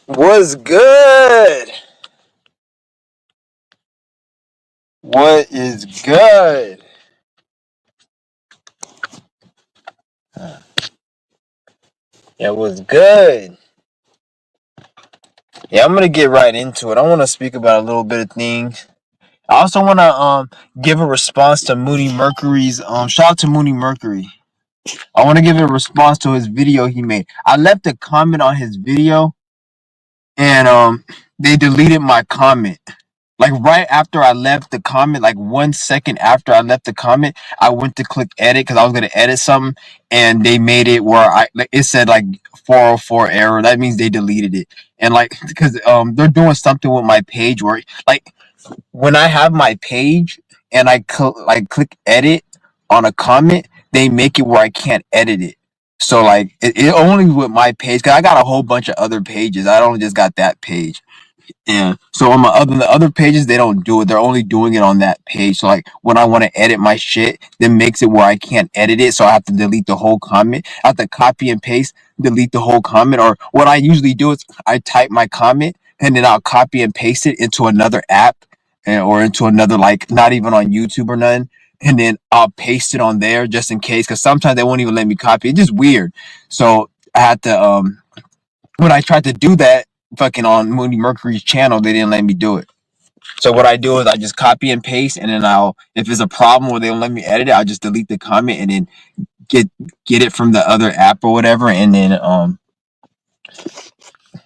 What's good? What is good? Yeah, what's good? Yeah, I'm gonna get right into it. I want to speak about a little bit of things. I also want to give a response to Mooney Mercury's shout out to Mooney Mercury. I want to give a response to his video he made. I left a comment on his video and they deleted my comment. Like right after I left the comment, like 1 second after I left the comment, I went to click edit because I was gonna edit something, and they made it where it said like 404 error. That means they deleted it, and like because they're doing something with my page where like when I have my page and I click edit on a comment, they make it where I can't edit it. So like it only with my page because I got a whole bunch of other pages. I don't just got that page. Yeah. So on the other pages, they don't do it. They're only doing it on that page. So like when I want to edit my shit, then makes it where I can't edit it. So I have to delete the whole comment. I have to copy and paste, delete the whole comment. Or what I usually do is I type my comment and then I'll copy and paste it into another app or into another like not even on YouTube or nothing. And then I'll paste it on there just in case because sometimes they won't even let me copy. It's just weird. So I had to when I tried to do that fucking on Mooney Mercury's channel, they didn't let me do it. So what I do is I just copy and paste, and then if there's a problem where they don't let me edit it, I'll just delete the comment and then get it from the other app or whatever, and then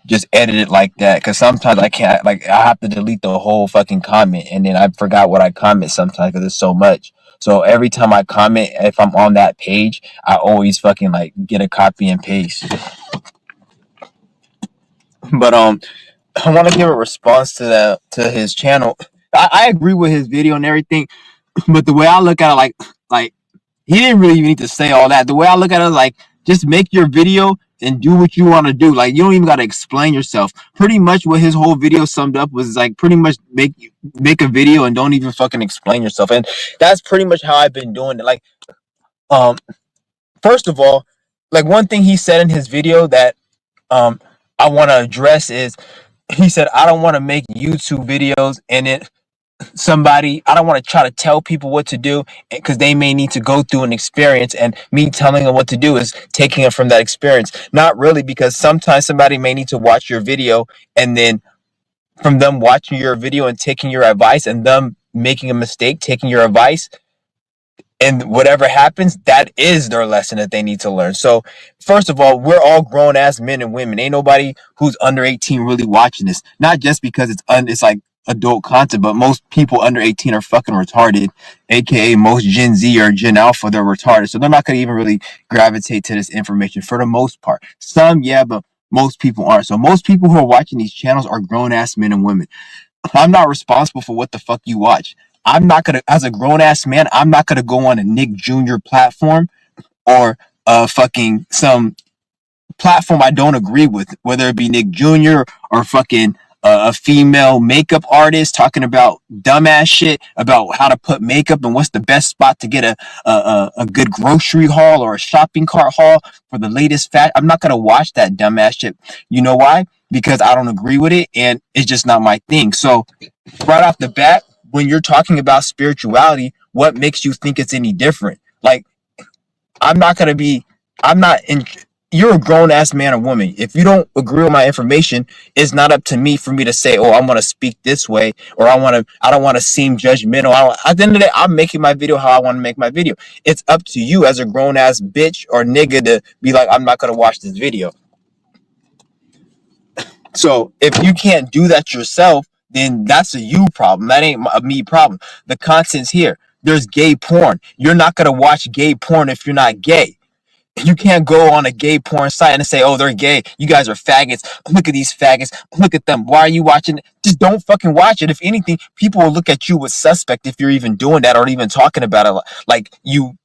just edit it like that. Because sometimes I can't, like I have to delete the whole fucking comment, and then I forgot what I comment sometimes because it's so much. So every time I comment, if I'm on that page, I always fucking like get a copy and paste. But I want to give a response to his channel. I agree with his video and everything, but the way I look at it, like he didn't really even need to say all that. The way I look at it, like just make your video and do what you want to do. Like you don't even got to explain yourself. Pretty much what his whole video summed up was like pretty much make a video and don't even fucking explain yourself. And that's pretty much how I've been doing it. Like um first of all, like one thing he said in his video that I want to address is he said I don't want to make YouTube videos and it I don't want to try to tell people what to do because they may need to go through an experience, and me telling them what to do is taking it from that experience. Not really, because sometimes somebody may need to watch your video, and then from them watching your video and taking your advice and them making a mistake taking your advice, and whatever happens, that is their lesson that they need to learn. So first of all, we're all grown ass men and women. Ain't nobody who's under 18 really watching this. Not just because it's like adult content, but most people under 18 are fucking retarded, aka most Gen Z or Gen Alpha, they're retarded. So they're not gonna even really gravitate to this information for the most part. Some, yeah, but most people aren't. So most people who are watching these channels are grown ass men and women. I'm not responsible for what the fuck you watch. I'm not gonna, as a grown ass man, I'm not gonna go on a Nick Jr. platform or fucking some platform I don't agree with, whether it be Nick Jr. or fucking a female makeup artist talking about dumbass shit about how to put makeup and what's the best spot to get a good grocery haul or a shopping cart haul for the latest fat. I'm not gonna watch that dumbass shit. You know why? Because I don't agree with it and it's just not my thing. So right off the bat, when you're talking about spirituality, what makes you think it's any different? Like I'm not gonna be. I'm not in. You're a grown ass man or woman. If you don't agree with my information, it's not up to me for me to say, "Oh, I want to speak this way," or "I want to." I don't want to seem judgmental. At the end of the day, I'm making my video how I want to make my video. It's up to you as a grown ass bitch or nigga to be like, "I'm not gonna watch this video." So if you can't do that yourself, then that's a you problem. That ain't a me problem. The content's here. There's gay porn. You're not gonna watch gay porn if you're not gay. You can't go on a gay porn site and say, "Oh, they're gay. You guys are faggots. Look at these faggots. Look at them. Why are you watching it?" Just don't fucking watch it. If anything, people will look at you with suspect if you're even doing that or even talking about it. Like you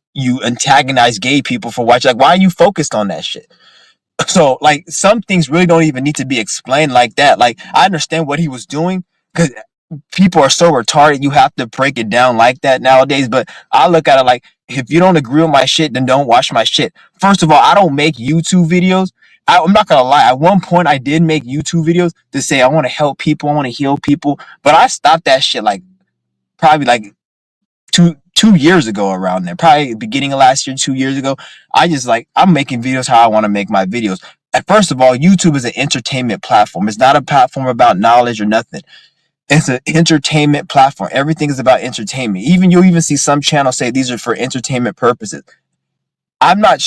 antagonize gay people for watching. Like, why are you focused on that shit? So like some things really don't even need to be explained like that. Like I understand what he was doing because people are so retarded. You have to break it down like that nowadays. But I look at it like if you don't agree with my shit, then don't watch my shit. First of all, I don't make YouTube videos I'm not gonna lie. At one point, I did make YouTube videos to say I want to help people, I want to heal people, but I stopped that shit like probably like two years ago around there. Probably beginning of last year, 2 years ago. I just like I'm making videos how I want to make my videos. And first of all, YouTube is an entertainment platform. It's not a platform about knowledge or nothing. It's an entertainment platform. Everything is about entertainment. Even you'll even see some channels say these are for entertainment purposes. I'm not.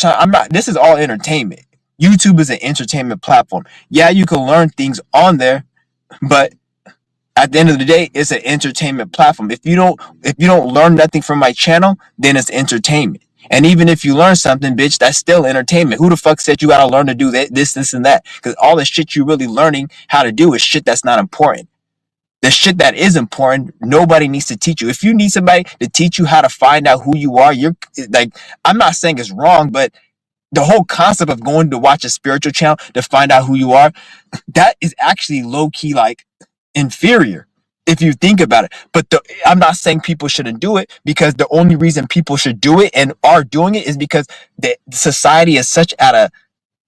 This is all entertainment. YouTube is an entertainment platform. Yeah, you can learn things on there, but at the end of the day, it's an entertainment platform. If you don't learn nothing from my channel, then it's entertainment. And even if you learn something, bitch, that's still entertainment. Who the fuck said you gotta learn to do that, this, and that? Because all the shit you really learning how to do is shit that's not important. The shit that is important, nobody needs to teach you. If you need somebody to teach you how to find out who you are, you're like, I'm not saying it's wrong, but the whole concept of going to watch a spiritual channel to find out who you are, that is actually low key like inferior if you think about it. But I'm not saying people shouldn't do it, because the only reason people should do it and are doing it is because the society is such at a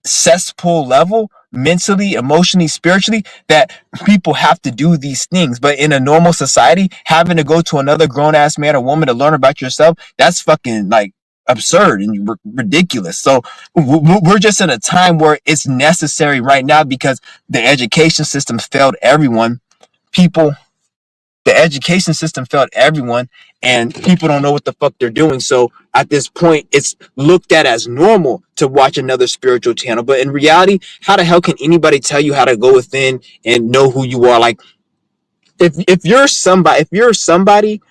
cesspool level, mentally, emotionally, spiritually, that people have to do these things. But in a normal society, having to go to another grown-ass man or woman to learn about yourself, that's fucking like absurd and ridiculous. So we're just in a time where it's necessary right now, because the education system failed everyone. People The education system failed everyone, and people don't know what the fuck they're doing. So at this point, it's looked at as normal to watch another spiritual channel. But in reality, how the hell can anybody tell you how to go within and know who you are? Like, if you're somebody,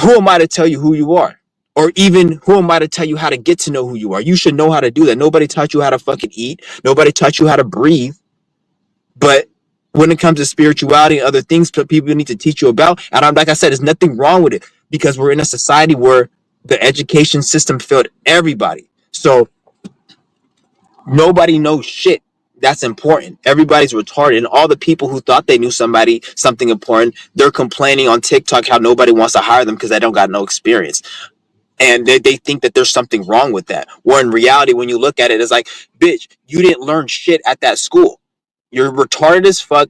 who am I to tell you who you are? Or even who am I to tell you how to get to know who you are? You should know how to do that. Nobody taught you how to fucking eat. Nobody taught you how to breathe. But when it comes to spirituality and other things people need to teach you about, and like I said, there's nothing wrong with it, because we're in a society where the education system failed everybody. So nobody knows shit that's important. Everybody's retarded. And all the people who thought they knew something important, they're complaining on TikTok how nobody wants to hire them because they don't got no experience. And they think that there's something wrong with that. Where in reality, when you look at it, it's like, bitch, you didn't learn shit at that school. You're retarded as fuck.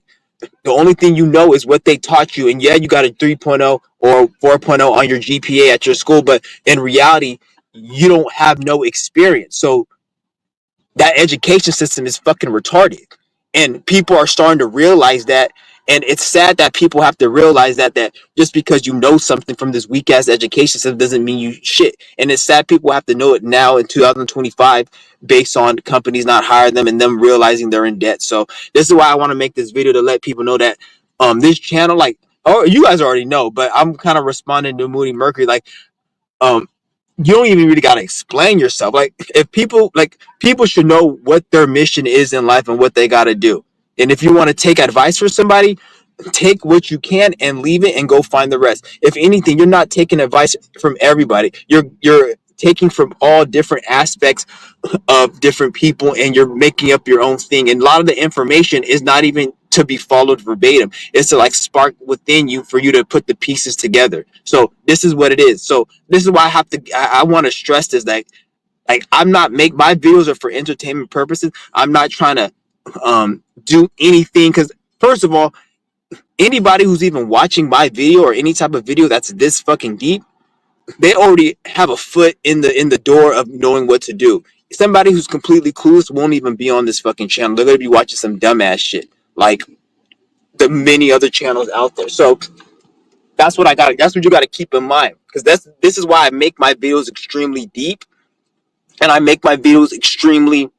The only thing you know is what they taught you. And yeah, you got a 3.0 or 4.0 on your GPA at your school, but in reality, you don't have no experience. So that education system is fucking retarded. And people are starting to realize that. And it's sad that people have to realize that just because you know something from this weak ass education system doesn't mean you shit. And it's sad people have to know it now in 2025 based on companies not hiring them and them realizing they're in debt. So this is why I want to make this video, to let people know that this channel, like, oh, you guys already know, but I'm kind of responding to Moody Mercury, like, um you don't even really got to explain yourself. Like, if people should know what their mission is in life and what they got to do. And if you want to take advice from somebody, take what you can and leave it and go find the rest. If anything, you're not taking advice from everybody. You're taking from all different aspects of different people, and you're making up your own thing. And a lot of the information is not even to be followed verbatim. It's to like spark within you for you to put the pieces together. So this is what it is. So this is why I want to stress this, that like, I'm not make my videos are for entertainment purposes. I'm not trying to do anything, because first of all, anybody who's even watching my video or any type of video that's this fucking deep, they already have a foot in the door of knowing what to do. Somebody who's completely clueless won't even be on this fucking channel. They're gonna be watching some dumbass shit like the many other channels out there. So that's what you gotta keep in mind. Because this is why I make my videos extremely deep, and I make my videos extremely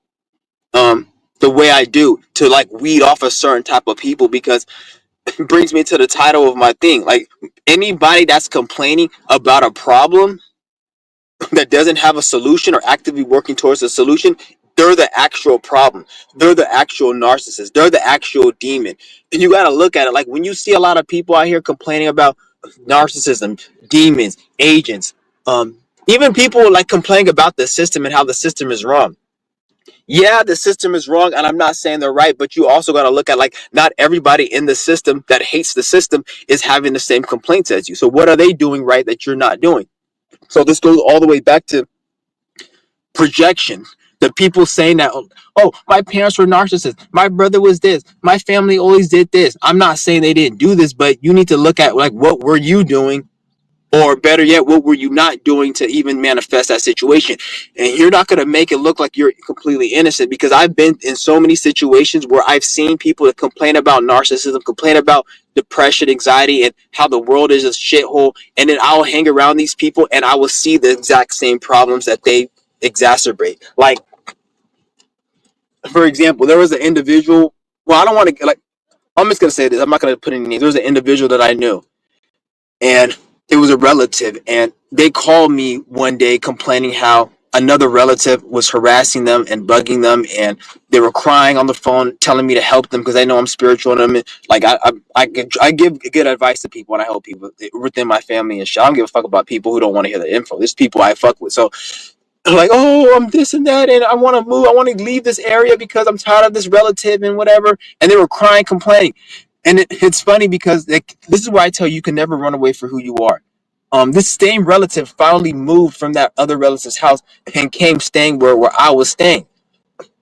the way I do, to like weed off a certain type of people, because it brings me to the title of my thing. Like, anybody that's complaining about a problem that doesn't have a solution or actively working towards a solution, they're the actual problem. They're the actual narcissist. They're the actual demon. And you got to look at it. Like, when you see a lot of people out here complaining about narcissism, demons, agents, even people like complaining about the system and how the system is wrong. Yeah, the system is wrong, and I'm not saying they're right, but you also got to look at, like, not everybody in the system that hates the system is having the same complaints as you. So what are they doing right that you're not doing? So this goes all the way back to projection. The people saying that, oh, my parents were narcissists, my brother was this, my family always did this. I'm not saying they didn't do this, but you need to look at like what were you doing, or better yet, what were you not doing to even manifest that situation? And you're not going to make it look like you're completely innocent, because I've been in so many situations where I've seen people that complain about narcissism, complain about depression, anxiety, and how the world is a shithole. And then I'll hang around these people and I will see the exact same problems that they exacerbate. Like, for example, there was an individual. Well, I don't want to, like, I'm just going to say this. I'm not going to put any names. There was an individual that I knew, and it was a relative, and they called me one day complaining how another relative was harassing them and bugging them, and they were crying on the phone telling me to help them because they know I'm spiritual, and like I give good advice to people and I help people within my family and shit. I don't give a fuck about people who don't want to hear the info. There's people I fuck with. So like, oh, I'm this and that, and I want to move. I want to leave this area because I'm tired of this relative and whatever. And they were crying, complaining. And it's funny because this is why I tell you can never run away for who you are. This same relative finally moved from that other relative's house and came staying where I was staying.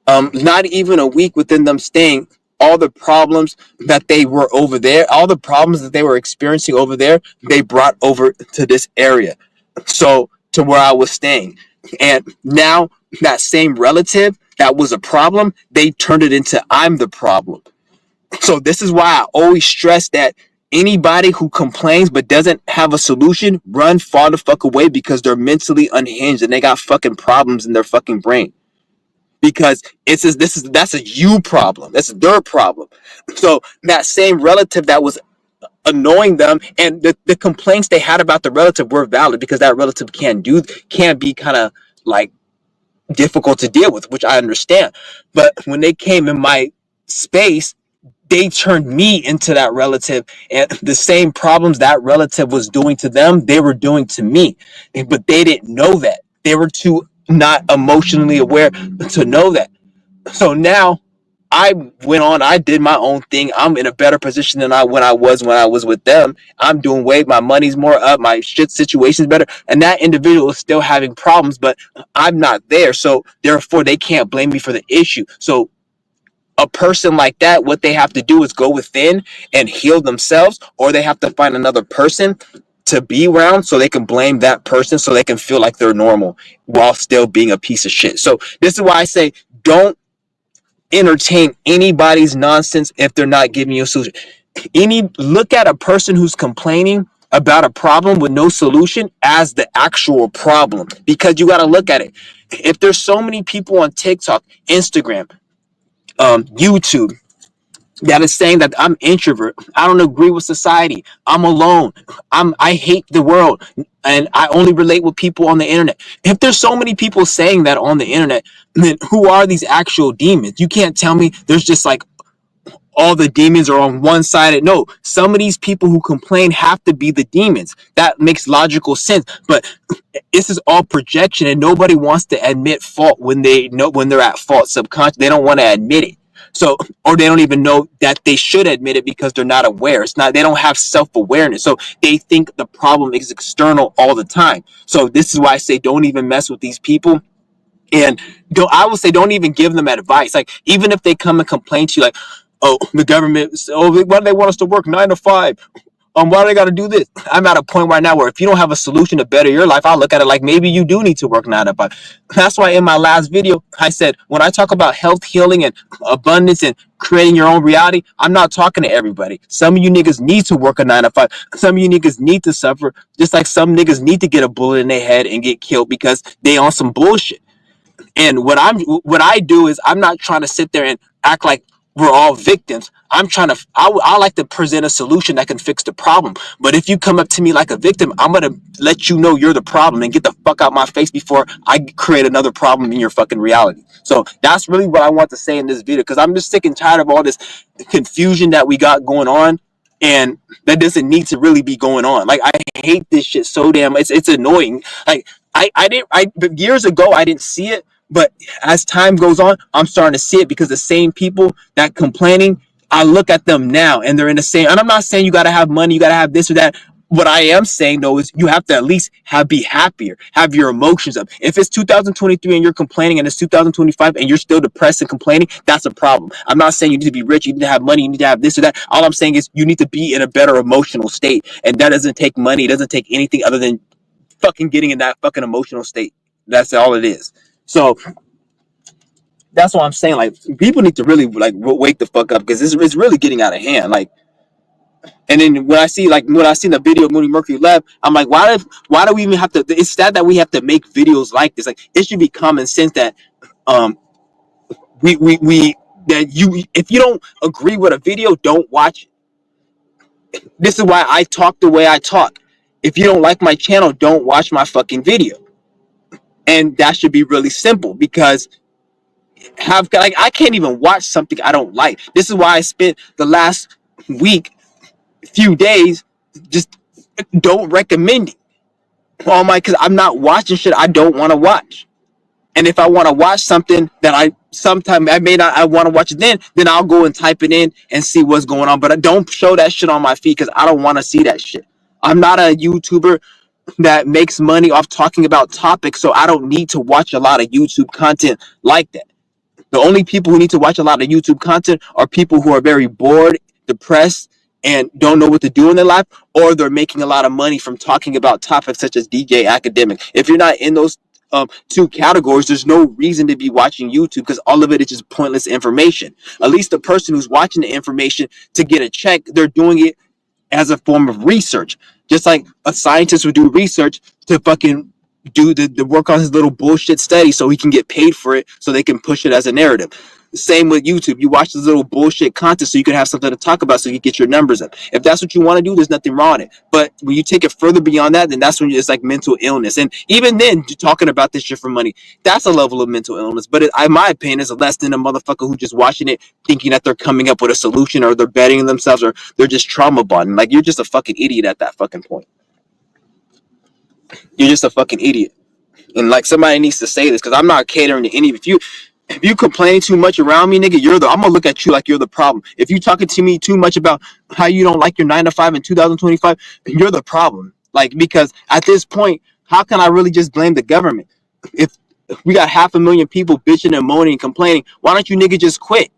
Not even a week within them staying, all the problems that they were over there, all the problems that they were experiencing over there, they brought over to this area. So to where I was staying. And now that same relative that was a problem, they turned it into I'm the problem. So this is why I always stress that anybody who complains but doesn't have a solution, run far the fuck away, because they're mentally unhinged and they got fucking problems in their fucking brain. Because that's a you problem. That's their problem. So that same relative that was annoying them, and the complaints they had about the relative were valid, because that relative can be kind of like difficult to deal with, which I understand. But when they came in my space, they turned me into that relative, and the same problems that relative was doing to them, they were doing to me. But they didn't know that. They were too not emotionally aware to know that. So now I went on, I did my own thing. I'm in a better position than when I was with them. I'm doing way, my money's more up, my shit situation's better. And that individual is still having problems, but I'm not there. So therefore they can't blame me for the issue. So a person like that, what they have to do is go within and heal themselves, or they have to find another person to be around so they can blame that person so they can feel like they're normal while still being a piece of shit. So this is why I say don't entertain anybody's nonsense if they're not giving you a solution. Look at a person who's complaining about a problem with no solution as the actual problem, because you got to look at it. If there's so many people on TikTok, Instagram, YouTube that is saying that I'm introvert, I don't agree with society, I'm alone, I hate the world, and I only relate with people on the internet. If there's so many people saying that on the internet, then who are these actual demons? You can't tell me there's just like all the demons are on one side. No, some of these people who complain have to be the demons. That makes logical sense. But this is all projection, and nobody wants to admit fault when they're at fault. Subconscious, they don't want to admit it. So, or they don't even know that they should admit it because they're not aware. They don't have self-awareness. So they think the problem is external all the time. So this is why I say don't even mess with these people. And I would say don't even give them advice. Like, even if they come and complain to you, like, oh, the government, why do they want us to work 9 to 5? Why do they got to do this? I'm at a point right now where if you don't have a solution to better your life, I'll look at it like maybe you do need to work 9 to 5. That's why in my last video, I said, when I talk about health, healing, and abundance and creating your own reality, I'm not talking to everybody. Some of you niggas need to work a 9 to 5. Some of you niggas need to suffer, just like some niggas need to get a bullet in their head and get killed because they on some bullshit. And what I do is I'm not trying to sit there and act like we're all victims. I like to present a solution that can fix the problem. But if you come up to me like a victim, I'm going to let you know you're the problem and get the fuck out my face before I create another problem in your fucking reality. So that's really what I want to say in this video, because I'm just sick and tired of all this confusion that we got going on. And that doesn't need to really be going on. Like, I hate this shit so damn. It's annoying. Like, years ago I didn't see it, but as time goes on, I'm starting to see it, because the same people that complaining, I look at them now and they're in the same. And I'm not saying you got to have money, you got to have this or that. what I am saying though is you have to at least be happier, have your emotions up. If it's 2023 and you're complaining and it's 2025 and you're still depressed and complaining, that's a problem. I'm not saying you need to be rich, you need to have money, you need to have this or that. All I'm saying is you need to be in a better emotional state. And that doesn't take money, it doesn't take anything other than fucking getting in that fucking emotional state. That's all it is. So that's what I'm saying. Like, people need to really like wake the fuck up, because it's really getting out of hand. Like, and then when I see the video of Mooney Mercury Lab, I'm like, why do we even have to? It's sad that we have to make videos like this. Like, it should be common sense that um we that you, if you don't agree with a video, don't watch it. This is why I talk the way I talk. If you don't like my channel, don't watch my fucking video. And that should be really simple, because I can't even watch something I don't like. This is why I spent the last few days just don't recommend it. Because I'm not watching shit I don't want to watch. And if I want to watch something that I want to watch it, then I'll go and type it in and see what's going on. But I don't show that shit on my feed, because I don't want to see that shit. I'm not a YouTuber that makes money off talking about topics, so I don't need to watch a lot of YouTube content like that. The only people who need to watch a lot of YouTube content are people who are very bored, depressed, and don't know what to do in their life, or they're making a lot of money from talking about topics such as DJ Academic. If you're not in those two categories, there's no reason to be watching YouTube, because all of it is just pointless information. At least the person who's watching the information to get a check, they're doing it as a form of research. Just like a scientist would do research to fucking do the work on his little bullshit study so he can get paid for it, so they can push it as a narrative. Same with YouTube. You watch this little bullshit content so you can have something to talk about, so you get your numbers up. If that's what you want to do, there's nothing wrong with it. But when you take it further beyond that, then that's when it's like mental illness. And even then, talking about this shit for money, that's a level of mental illness. But in my opinion, is less than a motherfucker who just watching it thinking that they're coming up with a solution, or they're betting themselves, or they're just trauma bonding. Like, you're just a fucking idiot at that fucking point. You're just a fucking idiot. And like, somebody needs to say this, because I'm not catering to any. If you complain too much around me, nigga, I'm gonna look at you like you're the problem. If you talking to me too much about how you don't like your 9 to 5 in 2025, you're the problem. Like, because at this point, how can I really just blame the government? If we got 500,000 people bitching and moaning and complaining, why don't you nigga just quit?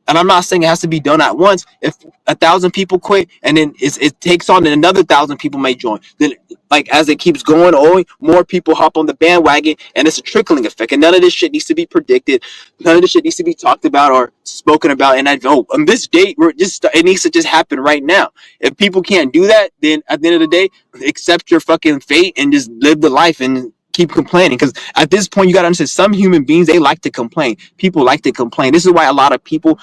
And I'm not saying it has to be done at once. If 1,000 people quit and then it takes on, and another 1,000 people may join, then like as it keeps going, more people hop on the bandwagon, and it's a trickling effect. And none of this shit needs to be predicted. None of this shit needs to be talked about or spoken about. And on this date, it needs to just happen right now. If people can't do that, then at the end of the day, accept your fucking fate and just live the life and keep complaining. Because at this point, you got to understand, some human beings, they like to complain. People like to complain. This is why a lot of people,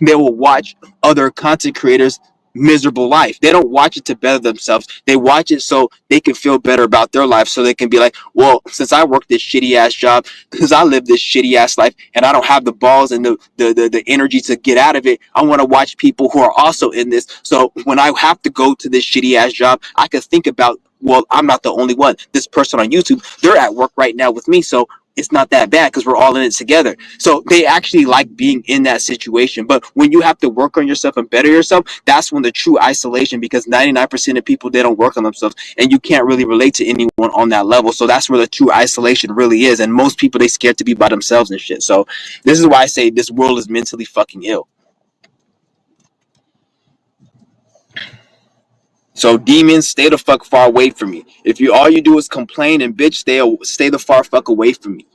they will watch other content creators' miserable life. They don't watch it to better themselves. They watch it so they can feel better about their life, so they can be like, well, since I work this shitty ass job, because I live this shitty ass life, and I don't have the balls and the energy to get out of it, I want to watch people who are also in this, so when I have to go to this shitty ass job, I can think about, well, I'm not the only one. This person on YouTube, they're at work right now with me, so it's not that bad, because we're all in it together. So they actually like being in that situation. But when you have to work on yourself and better yourself, that's when the true isolation, because 99% of people, they don't work on themselves, and you can't really relate to anyone on that level. So that's where the true isolation really is. And most people, they scared to be by themselves and shit. So this is why I say this world is mentally fucking ill. So demons, stay the fuck far away from me. If all you do is complain and bitch, stay the far fuck away from me.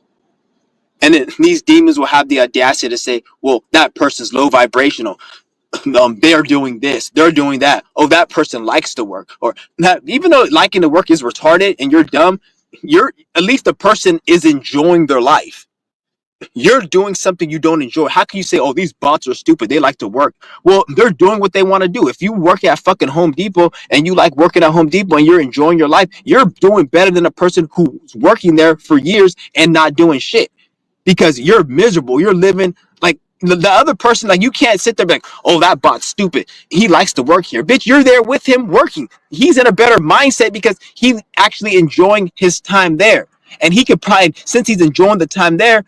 And then these demons will have the audacity to say, well, that person's low vibrational. They're doing this, they're doing that. Oh, that person likes to work. Or that, even though liking to work is retarded and you're dumb, at least the person is enjoying their life. You're doing something you don't enjoy. How can you say, oh, these bots are stupid, they like to work? Well, they're doing what they want to do. If you work at fucking Home Depot and you like working at Home Depot and you're enjoying your life, you're doing better than a person who's working there for years and not doing shit, because you're miserable. You're living like the other person. Like, you can't sit there and be like, oh, that bot's stupid, he likes to work here. Bitch, you're there with him working. He's in a better mindset because he's actually enjoying his time there. And he could probably, since he's enjoying the time there,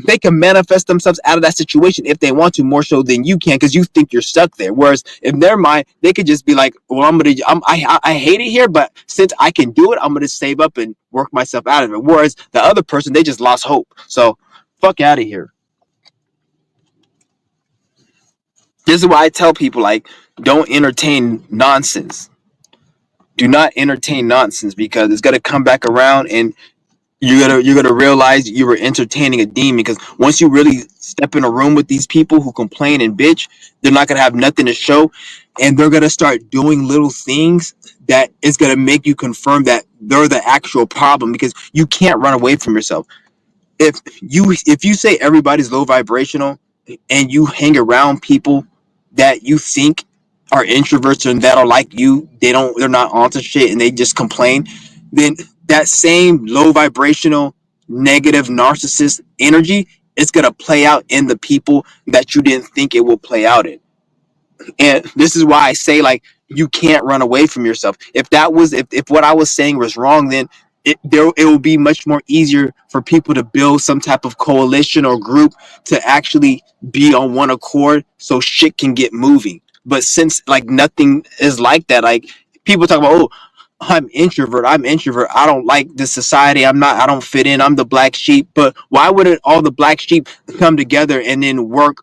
they can manifest themselves out of that situation if they want to, more so than you can, because you think you're stuck there. Whereas in their mind, they could just be like, well, I hate it here, but since I can do it, I'm gonna save up and work myself out of it. Whereas the other person, they just lost hope. So fuck out of here. This is why I tell people, like, don't entertain nonsense. Do not entertain nonsense, because it's gonna come back around, and you're gonna realize you were entertaining a demon. Because once you really step in a room with these people who complain and bitch, they're not gonna have nothing to show, and they're gonna start doing little things that is gonna make you confirm that they're the actual problem, because you can't run away from yourself. If you say everybody's low vibrational, and you hang around people that you think are introverts and that are like you, they're not onto shit and they just complain, then that same low vibrational negative narcissist energy is gonna play out in the people that you didn't think it will play out in. And this is why I say, like, you can't run away from yourself. If what I was saying was wrong, then it will be much more easier for people to build some type of coalition or group to actually be on one accord, so shit can get moving. But since, like, nothing is like that, like, people talk about, oh, I'm introvert, I don't like this society, I don't fit in, I'm the black sheep. But why wouldn't all the black sheep come together and then work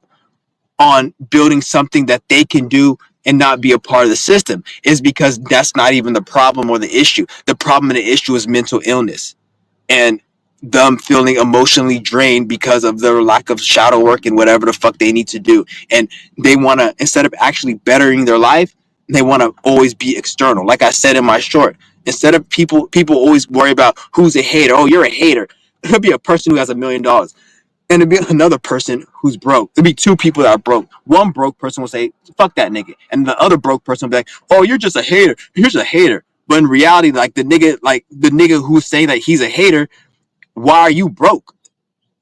on building something that they can do and not be a part of the system? Is because that's not even the problem or the issue. The problem and the issue is mental illness and them feeling emotionally drained because of their lack of shadow work and whatever the fuck they need to do. And they want to, instead of actually bettering their life, they want to always be external. Like I said in my short, instead of people always worry about who's a hater. Oh, you're a hater. It'll be a person who has $1 million, and it'd be another person who's broke. It'd be two people that are broke. One broke person will say, fuck that nigga. And the other broke person will be like, oh, you're just a hater. You're just a hater. But in reality, like the nigga who's saying that he's a hater, why are you broke?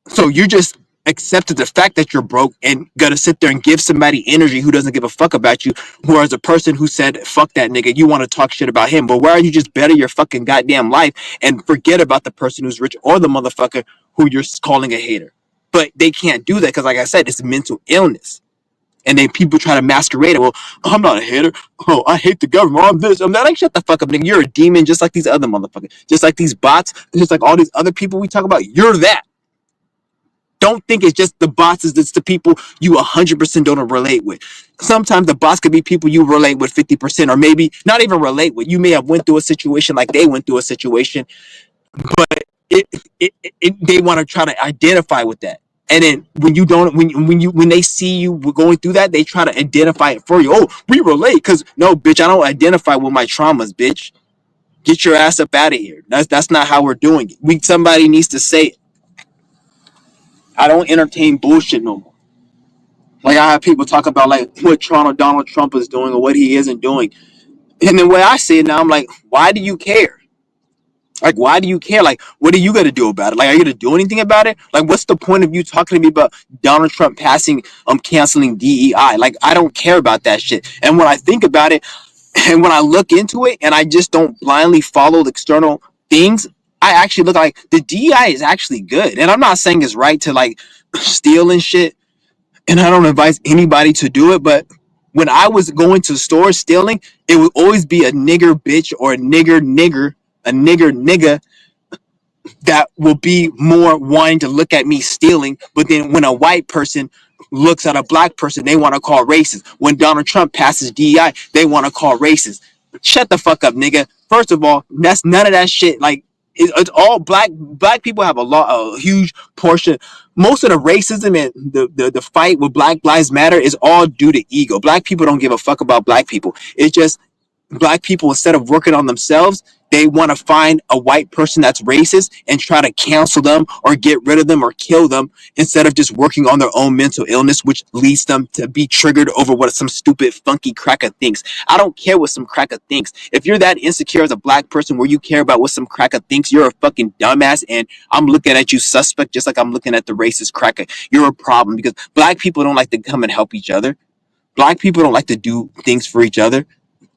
So you just accepted the fact that you're broke and gonna sit there and give somebody energy who doesn't give a fuck about you. Whereas a person who said, fuck that nigga, you want to talk shit about him. But why don't you just better your fucking goddamn life and forget about the person who's rich or the motherfucker who you're calling a hater? But they can't do that because, like I said, it's mental illness. And then people try to masquerade it. Well, I'm not a hater. Oh, I hate the government. I'm this. I'm that. Like, shut the fuck up, nigga. You're a demon just like these other motherfuckers. Just like these bots. Just like all these other people we talk about. You're that. Don't think it's just the bots. It's the people you 100% don't relate with. Sometimes the bots could be people you relate with 50%, or maybe not even relate with. You may have went through a situation like they went through a situation, but they want to try to identify with that. And then when they see you going through that, they try to identify it for you. Oh, we relate, because no, bitch, I don't identify with my traumas, bitch. Get your ass up out of here. That's not how we're doing it. Somebody needs to say it. I don't entertain bullshit no more. Like, I have people talk about, like, what Donald Trump is doing or what he isn't doing. And the way I see it now, I'm like, why do you care? Like, why do you care? Like, what are you going to do about it? Like, are you going to do anything about it? Like, what's the point of you talking to me about Donald Trump canceling DEI? Like, I don't care about that shit. And when I think about it, and when I look into it, and I just don't blindly follow the external things, I actually look like the DEI is actually good. And I'm not saying it's right to, like, steal and shit. And I don't advise anybody to do it, but when I was going to stores stealing, it would always be a nigger bitch or a nigger nigga that will be more wanting to look at me stealing. But then when a white person looks at a black person, they want to call racist. When Donald Trump passes DEI, they want to call racist. Shut the fuck up, nigga. First of all, that's none of that shit. Like, it's all black people have a huge portion. Most of the racism and the fight with Black Lives Matter is all due to ego. Black people don't give a fuck about black people. It's just black people, instead of working on themselves, they want to find a white person that's racist and try to cancel them or get rid of them or kill them, instead of just working on their own mental illness, which leads them to be triggered over what some stupid funky cracker thinks. I don't care what some cracker thinks. If you're that insecure as a black person where you care about what some cracker thinks, you're a fucking dumbass, and I'm looking at you suspect just like I'm looking at the racist cracker. You're a problem, because black people don't like to come and help each other. Black people don't like to do things for each other.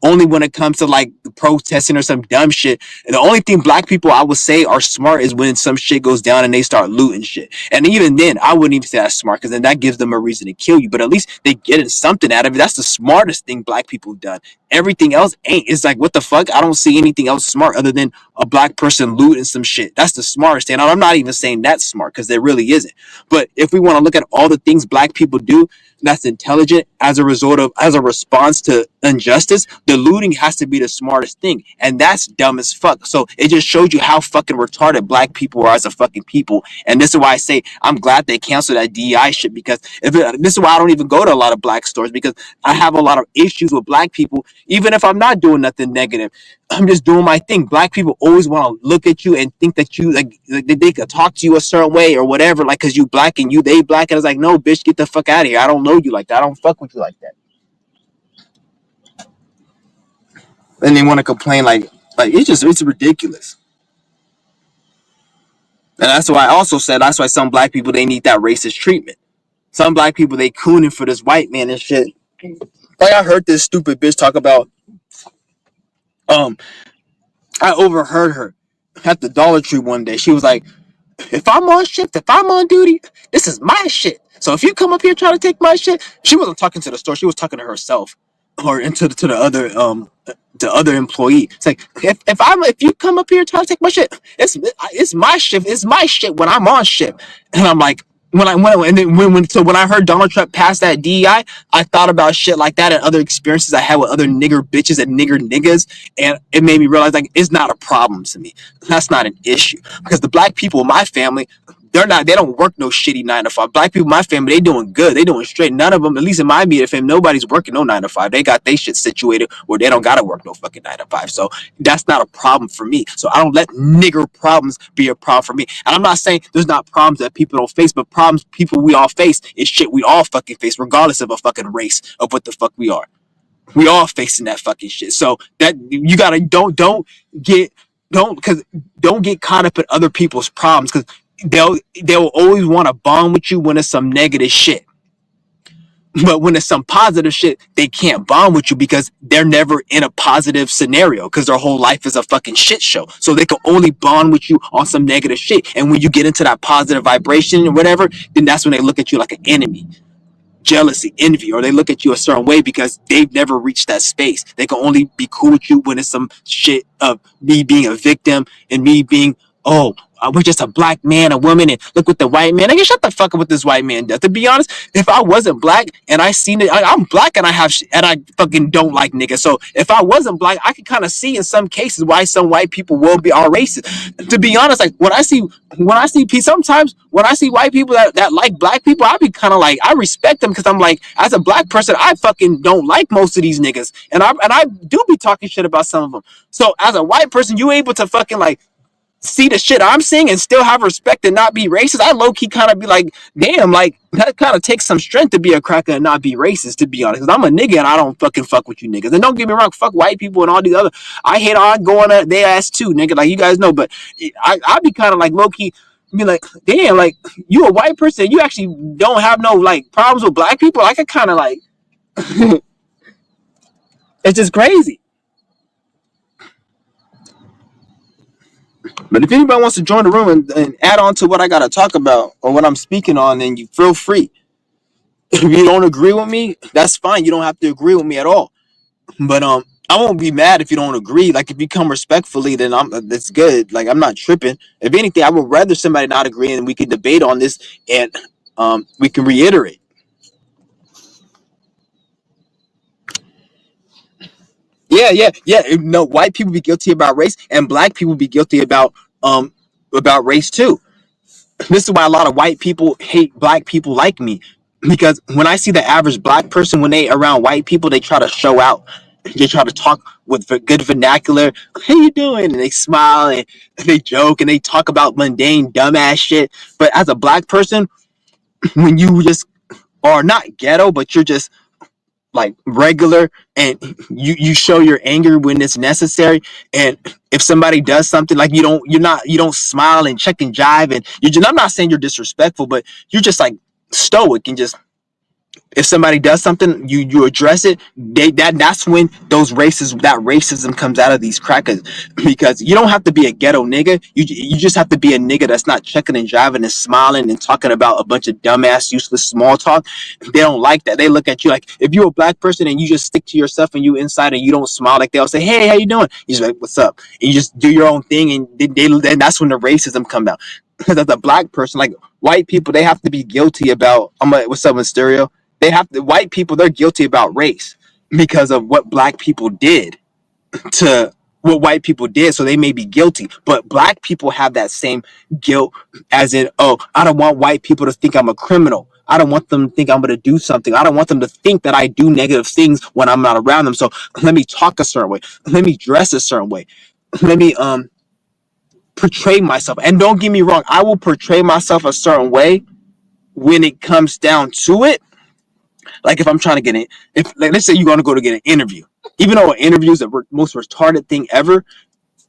only when it comes to like protesting or some dumb shit. And the only thing black people I would say are smart is when some shit goes down and they start looting shit. And even then, I wouldn't even say that's smart because then that gives them a reason to kill you. But at least they get something out of it. That's the smartest thing black people have done. Everything else ain't. It's like, what the fuck? I don't see anything else smart other than a black person looting some shit. That's the smartest thing. And I'm not even saying that's smart because there really isn't. But if we want to look at all the things black people do, that's intelligent as a result of as a response to injustice, the looting has to be the smartest thing, and that's dumb as fuck. So it just shows you how fucking retarded black people are as a fucking people. And this is why I say I'm glad they canceled that DEI shit, because this is why I don't even go to a lot of black stores, because I have a lot of issues with black people. Even if I'm not doing nothing negative, I'm just doing my thing. Black people always want to look at you and think that you like they could talk to you a certain way or whatever, like because you black and they black. And it's like, no, bitch, get the fuck out of here. I don't know you like that. I don't fuck with you like that. And they want to complain like it's ridiculous. And that's why I also said that's why some black people they need that racist treatment. Some black people they cooning for this white man and shit. Like I heard this stupid bitch talk about um I overheard her at the Dollar Tree one day. She was like, if I'm on shift, if I'm on duty, this is my shit. So if you come up here trying to take my shit, she wasn't talking to the store. She was talking to herself, or into to the other employee. It's like if you come up here trying to take my shit, it's my shift. It's my shit when I'm on shift. And I'm like, when I heard Donald Trump pass that DEI, I thought about shit like that and other experiences I had with other nigger bitches and nigger niggas, and it made me realize like it's not a problem to me. That's not an issue, because the black people in my family, they don't work no shitty 9 to 5. Black people in my family, they doing good. They doing straight. None of them, at least in my immediate family, nobody's working no 9 to 5. They got they shit situated where they don't gotta work no fucking 9 to 5. So that's not a problem for me. So I don't let nigger problems be a problem for me. And I'm not saying there's not problems that people don't face, but problems people we all face is shit we all fucking face, regardless of a fucking race of what the fuck we are. We all facing that fucking shit. So that you gotta get don't get caught up in other people's problems, because they'll always want to bond with you when it's some negative shit. But when it's some positive shit, they can't bond with you because they're never in a positive scenario, because their whole life is a fucking shit show. So they can only bond with you on some negative shit. And when you get into that positive vibration or whatever, then that's when they look at you like an enemy. Jealousy, envy, or they look at you a certain way because they've never reached that space. They can only be cool with you when it's some shit of me being a victim and me being, oh, we're just a black man, a woman, and look what the white man. I can shut the fuck up with this white man does. To be honest, if I wasn't black and I seen it, I'm black and I fucking don't like niggas. So if I wasn't black, I could kind of see in some cases why some white people will be all racist. To be honest, like when I see sometimes when I see white people that like black people, I be kind of like, I respect them, because I'm like, as a black person, I fucking don't like most of these niggas, and I do be talking shit about some of them. So as a white person, you able to fucking like see the shit I'm seeing and still have respect and not be racist. I low key kind of be like, damn, like that kind of takes some strength to be a cracker and not be racist, to be honest. Because I'm a nigga and I don't fucking fuck with you niggas. And don't get me wrong, fuck white people and all these other. I hate on going at their ass too, nigga. Like you guys know, but I be kind of like low key. Be like, damn, like you a white person, you actually don't have no like problems with black people. I could kind of like, it's just crazy. But if anybody wants to join the room and add on to what I got to talk about or what I'm speaking on, then you feel free. If you don't agree with me, that's fine. You don't have to agree with me at all. But I won't be mad if you don't agree. Like if you come respectfully, then that's good. Like I'm not tripping. If anything, I would rather somebody not agree and we can debate on this and we can reiterate. Yeah. No, white people be guilty about race, and black people be guilty about race too. This is why a lot of white people hate black people like me, because when I see the average black person, when they around white people, they try to show out. They try to talk with good vernacular. How you doing? And they smile and they joke and they talk about mundane, dumbass shit. But as a black person, when you just are not ghetto, but you're just like regular, and you show your anger when it's necessary, and if somebody does something, like you don't smile and check and jive, and I'm not saying you're disrespectful, but you're just like stoic and just If somebody does something, you address it. That's when that racism comes out of these crackers, because you don't have to be a ghetto nigga. You just have to be a nigga that's not checking and driving and smiling and talking about a bunch of dumbass useless small talk. They don't like that. They look at you like, if you're a black person and you just stick to yourself and you inside and you don't smile, like they'll say, hey, how you doing? You just like, what's up? And you just do your own thing, and then that's when the racism comes out. Because as a black person, like white people, they have to be guilty about. What's up, Mysterio? White people, they're guilty about race because of what black people did to what white people did, so they may be guilty. But black people have that same guilt, as in, oh, I don't want white people to think I'm a criminal. I don't want them to think I'm going to do something. I don't want them to think that I do negative things when I'm not around them. So let me talk a certain way. Let me dress a certain way. Let me portray myself. And don't get me wrong, I will portray myself a certain way when it comes down to it. Like if I'm trying to get it, like, let's say you're going to go to get an interview, even though an interview is the most retarded thing ever,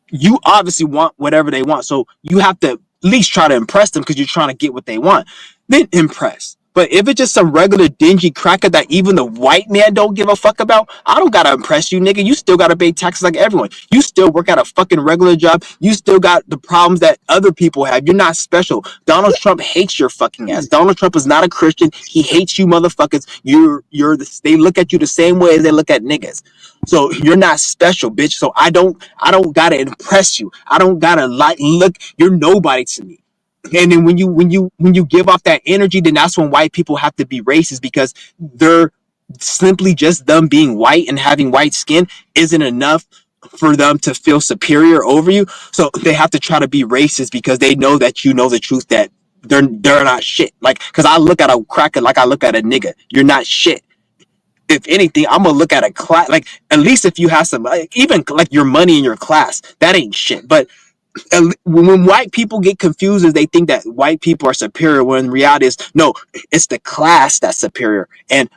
you obviously want whatever they want. So you have to at least try to impress them because you're trying to get what they want. Then impress. But if it's just some regular dingy cracker that even the white man don't give a fuck about, I don't gotta impress you, nigga. You still gotta pay taxes like everyone. You still work at a fucking regular job. You still got the problems that other people have. You're not special. Donald Trump hates your fucking ass. Donald Trump is not a Christian. He hates you motherfuckers. They look at you the same way as they look at niggas. So you're not special, bitch. So I don't gotta impress you. I don't gotta look. You're nobody to me. And then when you give off that energy, then that's when white people have to be racist, because they're simply just them being white and having white skin isn't enough for them to feel superior over you. So they have to try to be racist because they know that you know the truth, that they're not shit. Like, because I look at a cracker like I look at a nigga. You're not shit. If anything, I'm gonna look at a class, like, at least if you have some, like, even like your money in your class, that ain't shit. But when white people get confused, is they think that white people are superior, when in reality is no, it's the class that's superior. And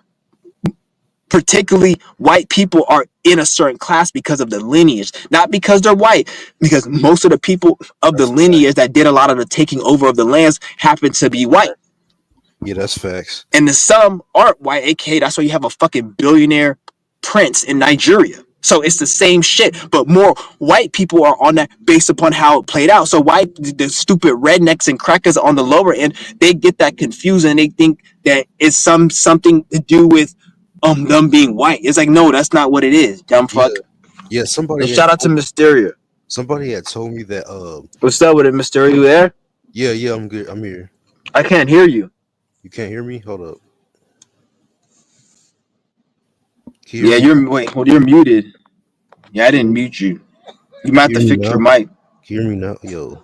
particularly white people are in a certain class because of the lineage, not because they're white, because most of the people of the lineage that did a lot of the taking over of the lands happen to be white. Yeah, that's facts. And the some aren't white, aka that's why you have a fucking billionaire prince in Nigeria. So it's the same shit, but more white people are on that based upon how it played out. So the stupid rednecks and crackers on the lower end, they get that confused and they think that it's something to do with them being white. It's like, no, that's not what it is, dumb fuck. Yeah, somebody. Shout out to Mysterio. Somebody had told me that. What's up with it, Mysterio? You there? Yeah, I'm good. I'm here. I can't hear you. You can't hear me? Hold up. Yeah, you're muted. Yeah, I didn't mute you. You might have to fix your mic. Can you hear me now? Yo.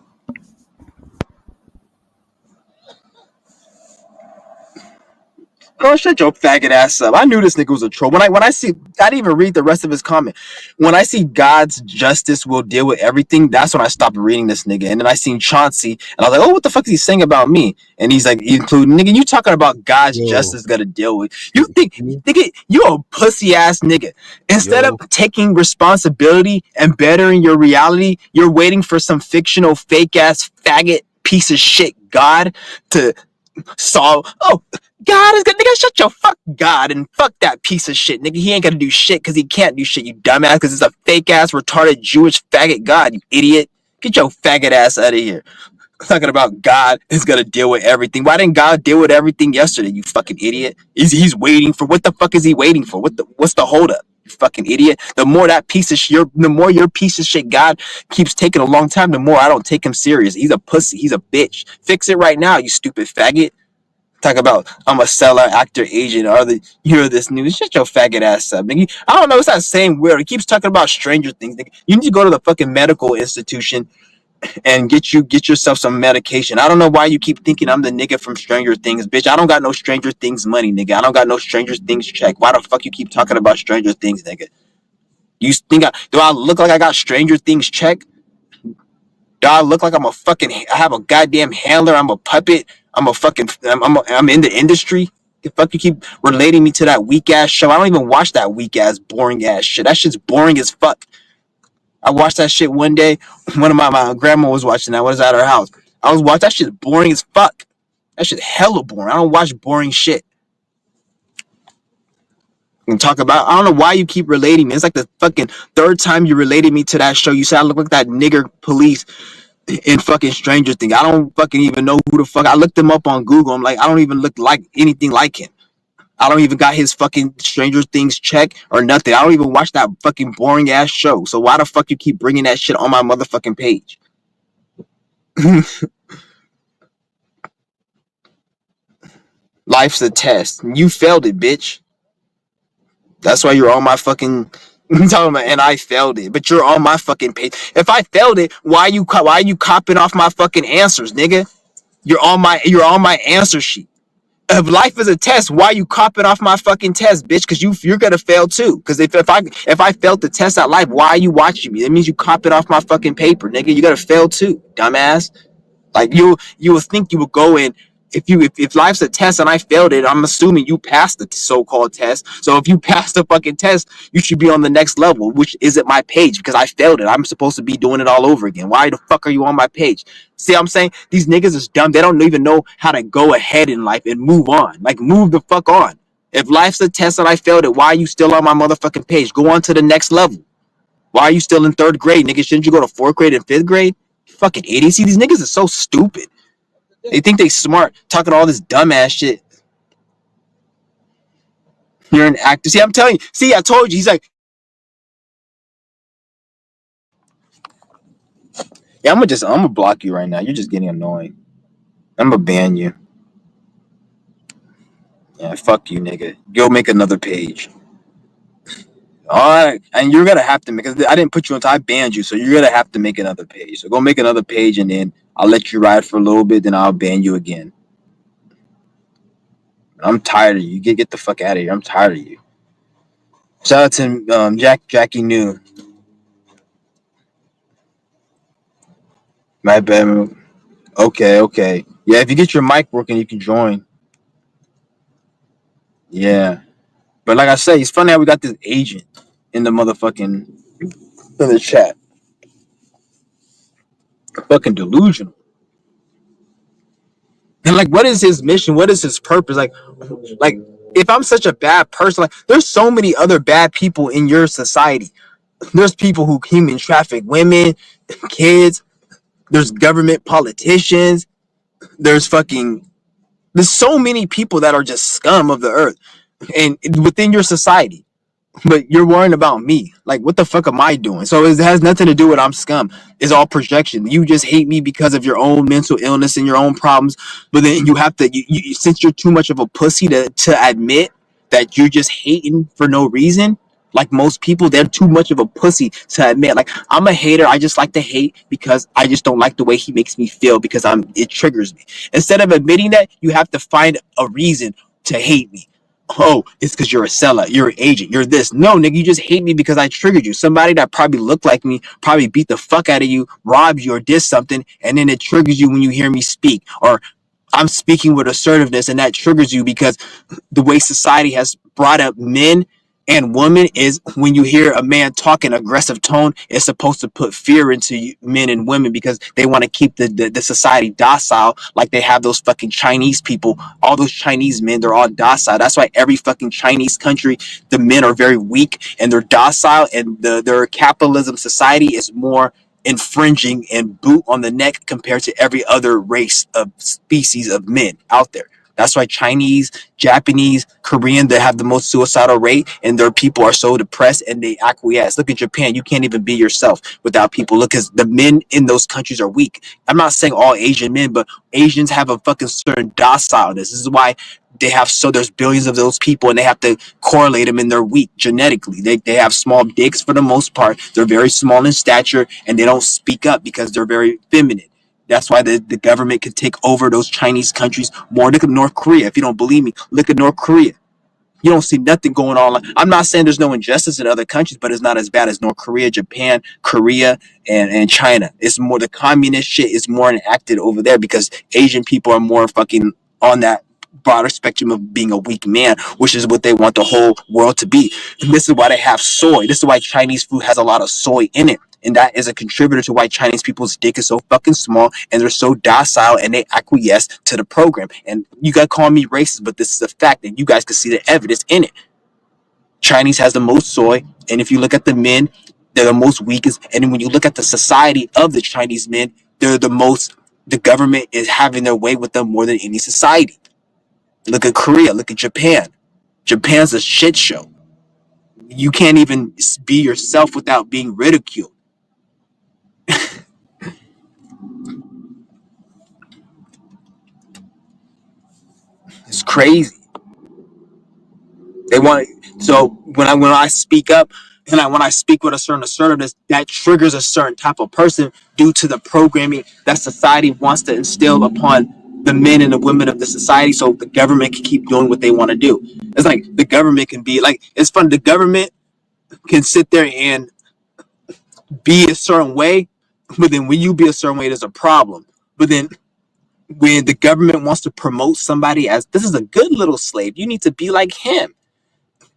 Oh, shut your faggot ass up. I knew this nigga was a troll. When I see, I didn't even read the rest of his comment. When I see God's justice will deal with everything, that's when I stopped reading this nigga. And then I seen Chauncey, and I was like, oh, what the fuck is he saying about me? And he's like, including, nigga, you talking about God's justice gotta deal with. You think you're a pussy ass nigga. Instead of taking responsibility and bettering your reality, you're waiting for some fictional fake ass faggot piece of shit God to solve. Oh, God is good, nigga. Shut your fuck God and fuck that piece of shit, nigga. He ain't gonna do shit because he can't do shit, you dumbass. Because it's a fake ass, retarded Jewish faggot God, you idiot. Get your faggot ass out of here. Talking about God is gonna deal with everything. Why didn't God deal with everything yesterday, you fucking idiot? He's waiting for, what the fuck is he waiting for? What's the holdup? You fucking idiot. The more your piece of shit God keeps taking a long time, the more I don't take him serious. He's a pussy. He's a bitch. Fix it right now, you stupid faggot. Talk about I'm a seller, actor, agent, or you're this news. Shut your faggot ass up, nigga. I don't know. It's that same weird. He keeps talking about Stranger Things, nigga. You need to go to the fucking medical institution and get yourself some medication. I don't know why you keep thinking I'm the nigga from Stranger Things, bitch. I don't got no Stranger Things money, nigga. I don't got no Stranger Things check. Why the fuck you keep talking about Stranger Things, nigga? You think do I look like I got Stranger Things check? Do I look like I have a goddamn handler? I'm a puppet. I'm in the industry. The fuck you keep relating me to that weak ass show? I don't even watch that weak ass, boring ass shit. That shit's boring as fuck. I watched that shit one day. One of my grandma was watching that. I was at her house. I was watching that shit, boring as fuck. That shit hella boring. I don't watch boring shit. And talk about, I don't know why you keep relating me. It's like the fucking third time you related me to that show. You said I look like that nigger police in fucking Stranger Things. I don't fucking even know who the fuck. I looked him up on Google. I'm like, I don't even look like anything like him. I don't even got his fucking Stranger Things check or nothing. I don't even watch that fucking boring ass show. So why the fuck you keep bringing that shit on my motherfucking page? Life's a test. You failed it, bitch. That's why you're on my fucking talking about, and I failed it. But you're on my fucking page. If I failed it, why are you copying off my fucking answers, nigga? You're on my answer sheet. If life is a test, why are you copying off my fucking test, bitch? Because you're gonna fail too. Because if I failed the test at life, why are you watching me? That means you copied off my fucking paper, nigga. You gotta fail too, dumbass. Like you would think you would go in, if life's a test and I failed it, I'm assuming you passed the so-called test. So if you passed the fucking test, you should be on the next level, which isn't my page because I failed it. I'm supposed to be doing it all over again. Why the fuck are you on my page? See what I'm saying? These niggas is dumb. They don't even know how to go ahead in life and move on. Like, move the fuck on. If life's a test and I failed it, why are you still on my motherfucking page? Go on to the next level. Why are you still in third grade, nigga? Shouldn't you go to fourth grade and fifth grade? Fucking idiots. See, these niggas are so stupid. They think they smart, talking all this dumbass shit. You're an actor. See, I'm telling you. See, I told you. He's like, yeah, I'm gonna block you right now. You're just getting annoying. I'm gonna ban you. Yeah, fuck you, nigga. Go make another page. All right, and you're gonna have to make. I didn't put you on. I banned you, so you're gonna have to make another page. So go make another page, and then I'll let you ride for a little bit. Then I'll ban you again. I'm tired of you. Get the fuck out of here. I'm tired of you. Shout out to Jackie New. My bad. Okay. Yeah, if you get your mic working, you can join. Yeah. But like I say, it's funny how we got this agent in the motherfucking in the chat. Fucking delusional. And like, what is his mission? What is his purpose? Like if I'm such a bad person, like there's so many other bad people in your society. There's people who human traffic women, kids. There's government politicians. There's so many people that are just scum of the earth, and within your society. But you're worrying about me. Like, what the fuck am I doing? So it has nothing to do with I'm scum. It's all projection. You just hate me because of your own mental illness and your own problems. But then you have to, since you're too much of a pussy to admit that you're just hating for no reason. Like most people, they're too much of a pussy to admit. Like, I'm a hater. I just like to hate because I just don't like the way he makes me feel because it triggers me. Instead of admitting that, you have to find a reason to hate me. Oh, it's because you're a seller, you're an agent, you're this. No, nigga, you just hate me because I triggered you. Somebody that probably looked like me, probably beat the fuck out of you, robbed you, or did something, and then it triggers you when you hear me speak. Or I'm speaking with assertiveness, and that triggers you because the way society has brought up men and women is when you hear a man talk in aggressive tone, it's supposed to put fear into men and women because they want to keep the society docile, like they have those fucking Chinese people. All those Chinese men, they're all docile. That's why every fucking Chinese country, the men are very weak and they're docile, and their capitalism society is more infringing and boot on the neck compared to every other race of species of men out there. That's why Chinese, Japanese, Korean, they have the most suicidal rate, and their people are so depressed and they acquiesce. Look at Japan. You can't even be yourself without people. Look, because the men in those countries are weak. I'm not saying all Asian men, but Asians have a fucking certain docileness. This is why there's billions of those people, and they have to correlate them, and they're weak genetically. They have small dicks for the most part. They're very small in stature, and they don't speak up because they're very feminine. That's why the government can take over those Chinese countries more. Look at North Korea. If you don't believe me, look at North Korea. You don't see nothing going on. I'm not saying there's no injustice in other countries, but it's not as bad as North Korea, Japan, Korea, and China. It's more, the communist shit is more enacted over there because Asian people are more fucking on that broader spectrum of being a weak man, which is what they want the whole world to be. And this is why they have soy. This is why Chinese food has a lot of soy in it. And that is a contributor to why Chinese people's dick is so fucking small and they're so docile and they acquiesce to the program. And you guys call me racist, but this is a fact, and you guys can see the evidence in it. Chinese has the most soy, and if you look at the men, they're the most weakest. And then when you look at the society of the Chinese men, they're the most. The government is having their way with them more than any society. Look at Korea. Look at Japan. Japan's a shit show. You can't even be yourself without being ridiculed. It's crazy. They want so when I speak up and when I speak with a certain assertiveness, that triggers a certain type of person due to the programming that society wants to instill upon the men and the women of the society, so the government can keep doing what they want to do. It's like the government can be like it's fun. The government can sit there and be a certain way, but then when you be a certain way, there's a problem. But then when the government wants to promote somebody as this is a good little slave, you need to be like him.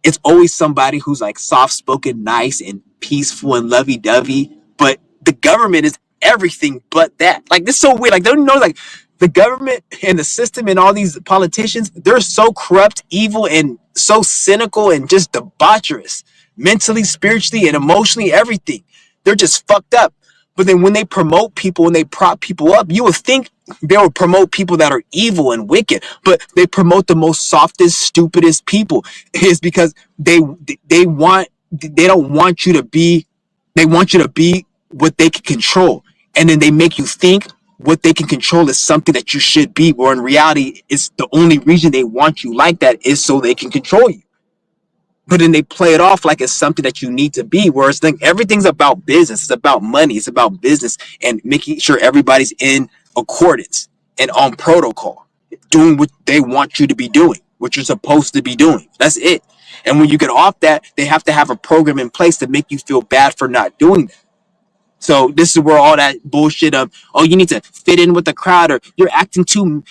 It's always somebody who's like soft spoken, nice, and peaceful and lovey dovey. But the government is everything but that. Like, this is so weird. Like, don't you know, like, the government and the system and all these politicians, they're so corrupt, evil, and so cynical and just debaucherous, mentally, spiritually, and emotionally, everything. They're just fucked up. But then when they promote people and they prop people up, you would think they will promote people that are evil and wicked, but they promote the most softest, stupidest people. Is because they want they don't want you to be they want you to be what they can control, and then they make you think what they can control is something that you should be, or in reality, it's the only reason they want you like that is so they can control you. But then they play it off like it's something that you need to be. Whereas like everything's about business, it's about money, it's about business, and making sure everybody's in accordance and on protocol, doing what they want you to be doing, what you're supposed to be doing. That's it. And when you get off that, they have to have a program in place to make you feel bad for not doing that. So this is where all that bullshit of, oh, you need to fit in with the crowd, or you're acting too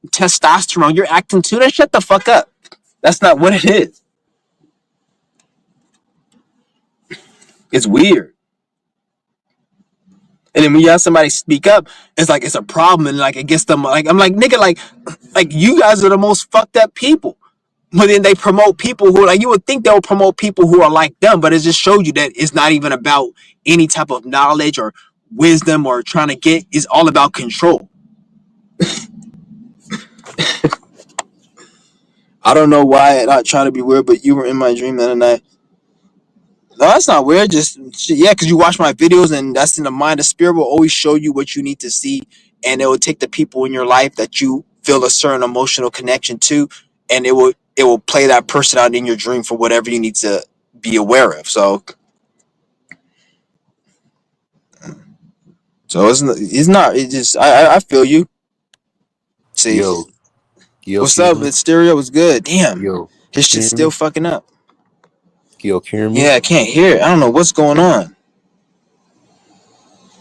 testosterone, you're acting too. Then shut the fuck up. That's not what it is. It's weird. And then when you have somebody speak up, it's like it's a problem, and like it gets them. Like I'm like, nigga, like you guys are the most fucked up people. But then they promote people who, like, you would think they'll promote people who are like them, but it just showed you that it's not even about any type of knowledge or wisdom or trying to get. It's all about control. I don't know why. Not trying to be weird, but you were in my dream that night. No, that's not weird. Just yeah, because you watch my videos, and that's in the mind. The spirit will always show you what you need to see, and it will take the people in your life that you feel a certain emotional connection to, and it will play that person out in your dream for whatever you need to be aware of. So it's not. It just I feel you. See, Yo, yo, what's can you up? hear me? It's stereo was good. Damn, Yo, his can shit's you hear still me? fucking up. Yo, can you hear me? Yeah, I can't hear it. I don't know what's going on.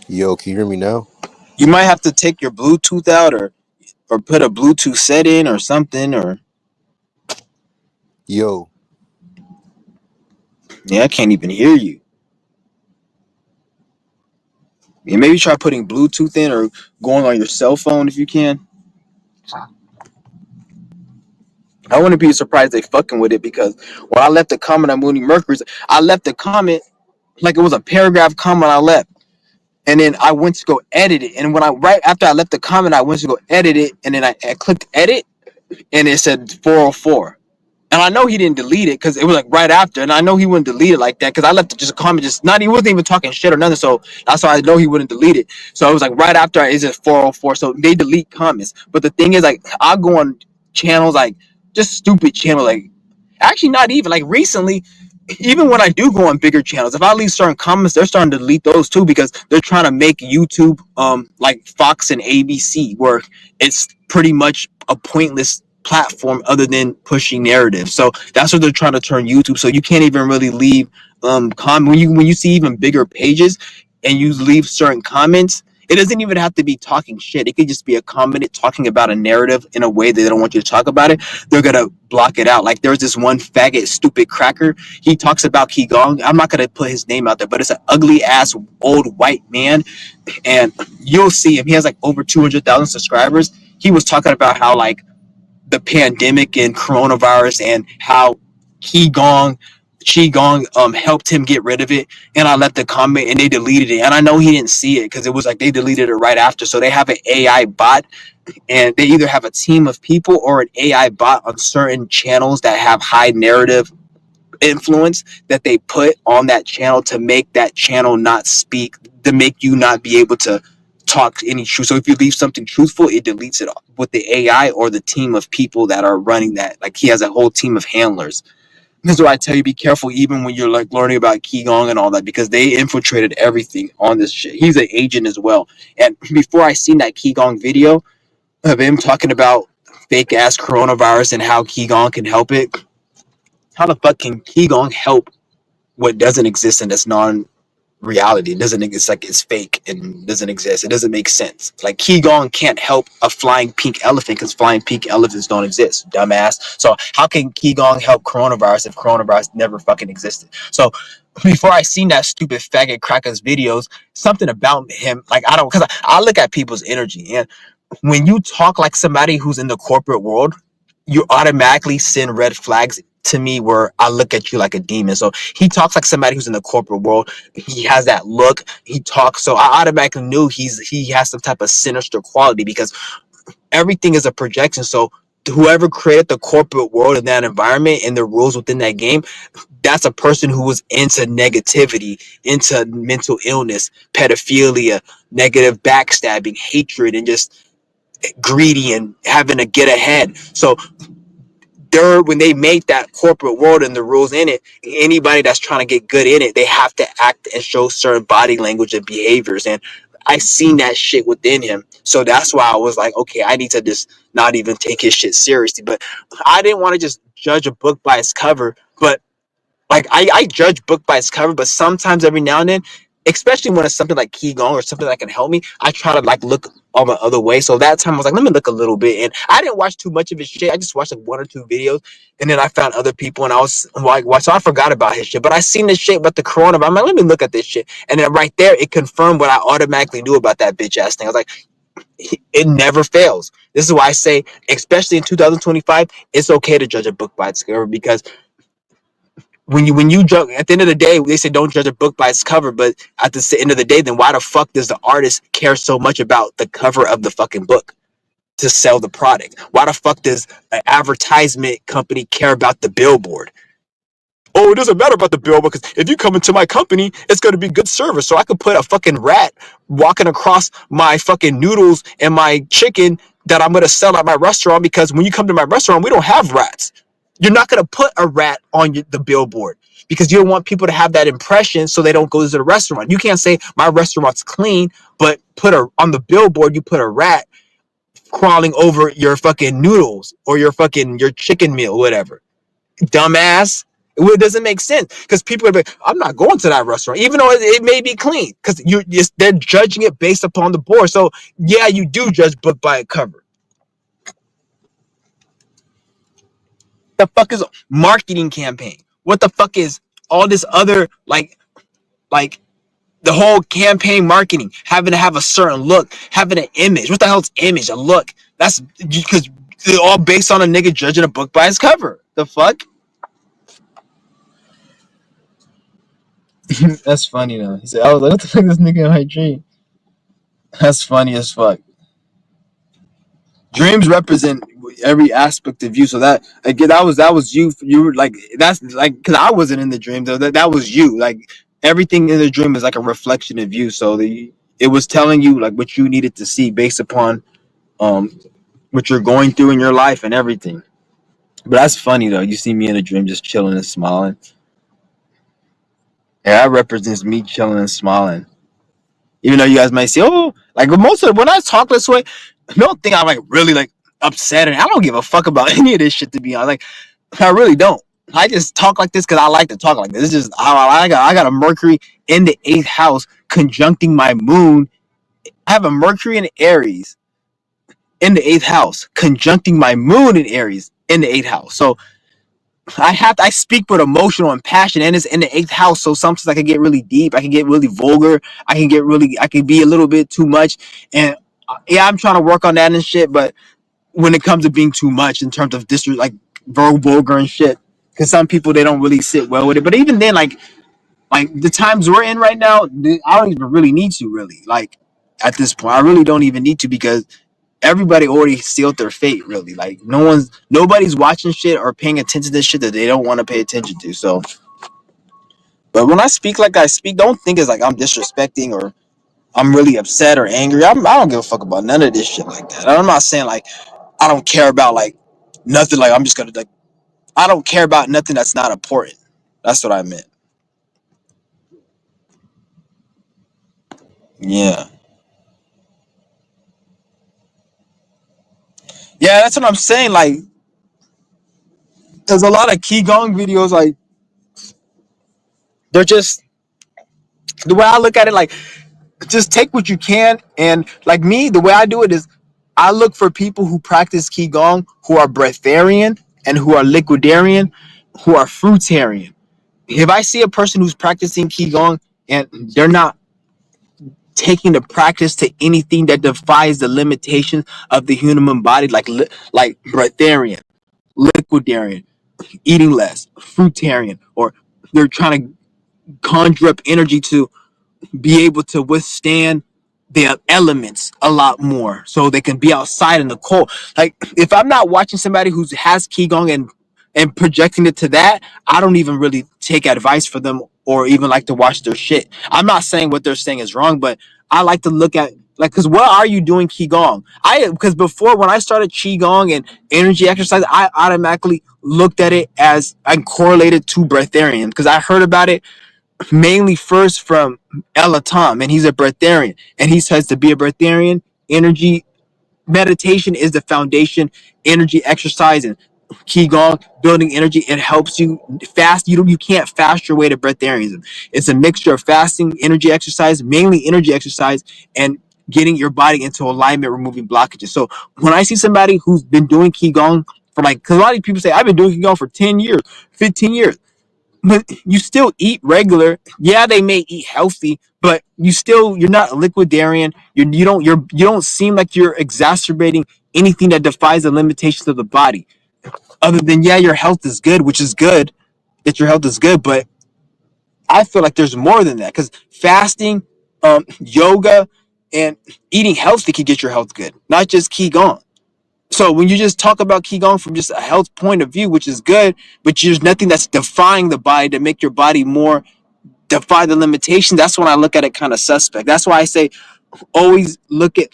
Yo, can you hear me now? You might have to take your Bluetooth out, or put a Bluetooth set in or something, or Yo, yeah, I can't even hear you. Yeah, maybe try putting Bluetooth in or going on your cell phone if you can. I wouldn't be surprised they fucking with it, because when I left the comment on Mooney Mercury's, I left the comment like it was a paragraph comment I left. And then I went to go edit it. And when right after I left the comment, I went to go edit it. And then I clicked edit, and it said 404. And I know he didn't delete it because it was like right after. And I know he wouldn't delete it like that because I left just a comment, just not, he wasn't even talking shit or nothing. So that's why I know he wouldn't delete it. So it was like right after it's just 404. So they delete comments. But the thing is, like, I'll go on channels, like just stupid channels, like actually not even like recently, even when I do go on bigger channels, if I leave certain comments, they're starting to delete those too, because they're trying to make YouTube like Fox and ABC, where it's pretty much a pointless platform other than pushing narrative. So that's what they're trying to turn YouTube. So you can't even really leave comment when you see even bigger pages and you leave certain comments. It doesn't even have to be talking shit. It could just be a comment talking about a narrative in a way that they don't want you to talk about it. They're gonna block it out. Like there's this one faggot, stupid cracker. He talks about Qigong. I'm not gonna put his name out there, but it's an ugly ass old white man, and you'll see him. He has like over 200,000 subscribers. He was talking about how like the pandemic and coronavirus and how Qigong helped him get rid of it, and I left the comment and they deleted it, and I know he didn't see it because it was like they deleted it right after. So they have an AI bot, and they either have a team of people or an AI bot on certain channels that have high narrative influence that they put on that channel to make that channel not speak, to make you not be able to talk any truth. So if you leave something truthful, it deletes it with the AI or the team of people that are running that. Like he has a whole team of handlers. This is why I tell you be careful even when you're like learning about Qigong and all that, because they infiltrated everything on this shit. He's an agent as well. And before I seen that Qigong video of him talking about fake ass coronavirus and how Qigong can help it, how the fuck can Qigong help what doesn't exist and that's non reality? It doesn't. It's like it's fake and doesn't exist. It doesn't make sense. Like Qigong can't help a flying pink elephant because flying pink elephants don't exist, dumbass. So how can Qigong help coronavirus if coronavirus never fucking existed? So before I seen that stupid faggot cracker's videos, something about him, like I don't, because I look at people's energy, and when you talk like somebody who's in the corporate world, you automatically send red flags to me where I look at you like a demon. So he talks like somebody who's in the corporate world. He has that look. He talks, so I automatically knew he has some type of sinister quality because everything is a projection. So whoever created the corporate world in that environment and the rules within that game, that's a person who was into negativity, into mental illness, pedophilia, negative backstabbing, hatred, and just greedy and having to get ahead. So when they make that corporate world and the rules in it, anybody that's trying to get good in it, they have to act and show certain body language and behaviors. And I seen that shit within him. So that's why I was like, okay, I need to just not even take his shit seriously. But I didn't want to just judge a book by its cover. But like I judge book by its cover, but sometimes every now and then, especially when it's something like Qigong or something that can help me, I try to like look all the other way. So that time I was like, let me look a little bit, and I didn't watch too much of his shit. I just watched like one or two videos, and then I found other people, and I was like, so I forgot about his shit. But I seen this shit about the corona. I'm like, let me look at this shit, and then right there it confirmed what I automatically knew about that bitch ass thing. I was like, it never fails. This is why I say, especially in 2025, it's okay to judge a book by its cover, because when you judge, at the end of the day, they say don't judge a book by its cover, but at the end of the day, then why the fuck does the artist care so much about the cover of the fucking book to sell the product? Why the fuck does an advertisement company care about the billboard? Oh, it doesn't matter about the billboard because if you come into my company, it's going to be good service. So I could put a fucking rat walking across my fucking noodles and my chicken that I'm going to sell at my restaurant, because when you come to my restaurant, we don't have rats. You're not going to put a rat on the billboard because you don't want people to have that impression so they don't go to the restaurant. You can't say my restaurant's clean, but on the billboard, you put a rat crawling over your fucking noodles or your chicken meal, whatever. Dumbass. It doesn't make sense because people are like, I'm not going to that restaurant, even though it may be clean, because they're judging it based upon the board. So yeah, you do judge book by a cover. The fuck is a marketing campaign? What the fuck is all this other like the whole campaign marketing, having to have a certain look, having an image? What the hell's image? A look? That's because they're all based on a nigga judging a book by its cover. The fuck? That's funny though. He said, I was like, what the fuck is this nigga in my dream? That's funny as fuck. Dreams represent every aspect of you. So that again, that was you. You were like, that's like, because I wasn't in the dream though. That was you. Like everything in the dream is like a reflection of you. So it was telling you like what you needed to see based upon um what you're going through in your life and everything. But that's funny though. You see me in a dream just chilling and smiling. Yeah, that represents me chilling and smiling. Even though you guys might say, oh, like most of when I talk this way, don't think I'm like really like upset, and I don't give a fuck about any of this shit, to be honest. Like I really don't. I just talk like this because I like to talk like this. It's just I got a Mercury in the 8th house conjuncting my moon. I have a Mercury in Aries in the 8th house conjuncting my moon in Aries in the 8th house. So I speak with emotional and passion, and it's in the 8th house. So sometimes I can get really deep. I can get really vulgar. I can be a little bit too much. And yeah, I'm trying to work on that and shit. But when it comes to being too much in terms of like vulgar and shit, because some people they don't really sit well with it. But even then, like the times we're in right now, I don't even really need to really like at this point. I really don't even need to because everybody already sealed their fate. Really, like nobody's watching shit or paying attention to shit that they don't want to pay attention to. So, but when I speak like I speak, don't think it's like I'm disrespecting or I'm really upset or angry. I don't give a fuck about none of this shit like that. I'm not saying like I don't care about like nothing. Like I'm just gonna like I don't care about nothing that's not important. That's what I meant. Yeah. Yeah, that's what I'm saying. Like, there's a lot of Qigong videos, like, they're just, the way I look at it, like, just take what you can. And, like, me, the way I do it is I look for people who practice Qigong who are breatharian and who are liquidarian, who are fruitarian. If I see a person who's practicing Qigong and they're not taking the practice to anything that defies the limitations of the human body, like breatharian, liquidarian, eating less, fruitarian, or they're trying to conjure up energy to be able to withstand the elements a lot more so they can be outside in the cold. Like if I'm not watching somebody who has Qigong and projecting it to that, I don't even really take advice for them or even like to watch their shit. I'm not saying what they're saying is wrong, but I like to look at like because what are you doing Qigong? Because before when I started Qigong and energy exercise, I automatically looked at it as and correlated to breatharian because I heard about it mainly first from Elatom, and he's a breatharian, and he says to be a breatharian, energy meditation is the foundation, energy exercise and qigong building energy. It helps you fast. You can't fast your way to breatharianism. It's a mixture of fasting, energy exercise, mainly energy exercise, and getting your body into alignment, removing blockages. So when I see somebody who's been doing qigong for like, because a lot of people say I've been doing qigong for 10 years, 15 years, but you still eat regular. Yeah, they may eat healthy, but you're not a liquidarian. You don't seem like you're exacerbating anything that defies the limitations of the body. Other than yeah, your health is good, which is good that your health is good, but I feel like there's more than that because fasting, yoga, and eating healthy can get your health good, not just qigong. So when you just talk about qigong from just a health point of view, which is good, but there's nothing that's defying the body to make your body more defy the limitation. That's when I look at it kind of suspect. That's why I say always look at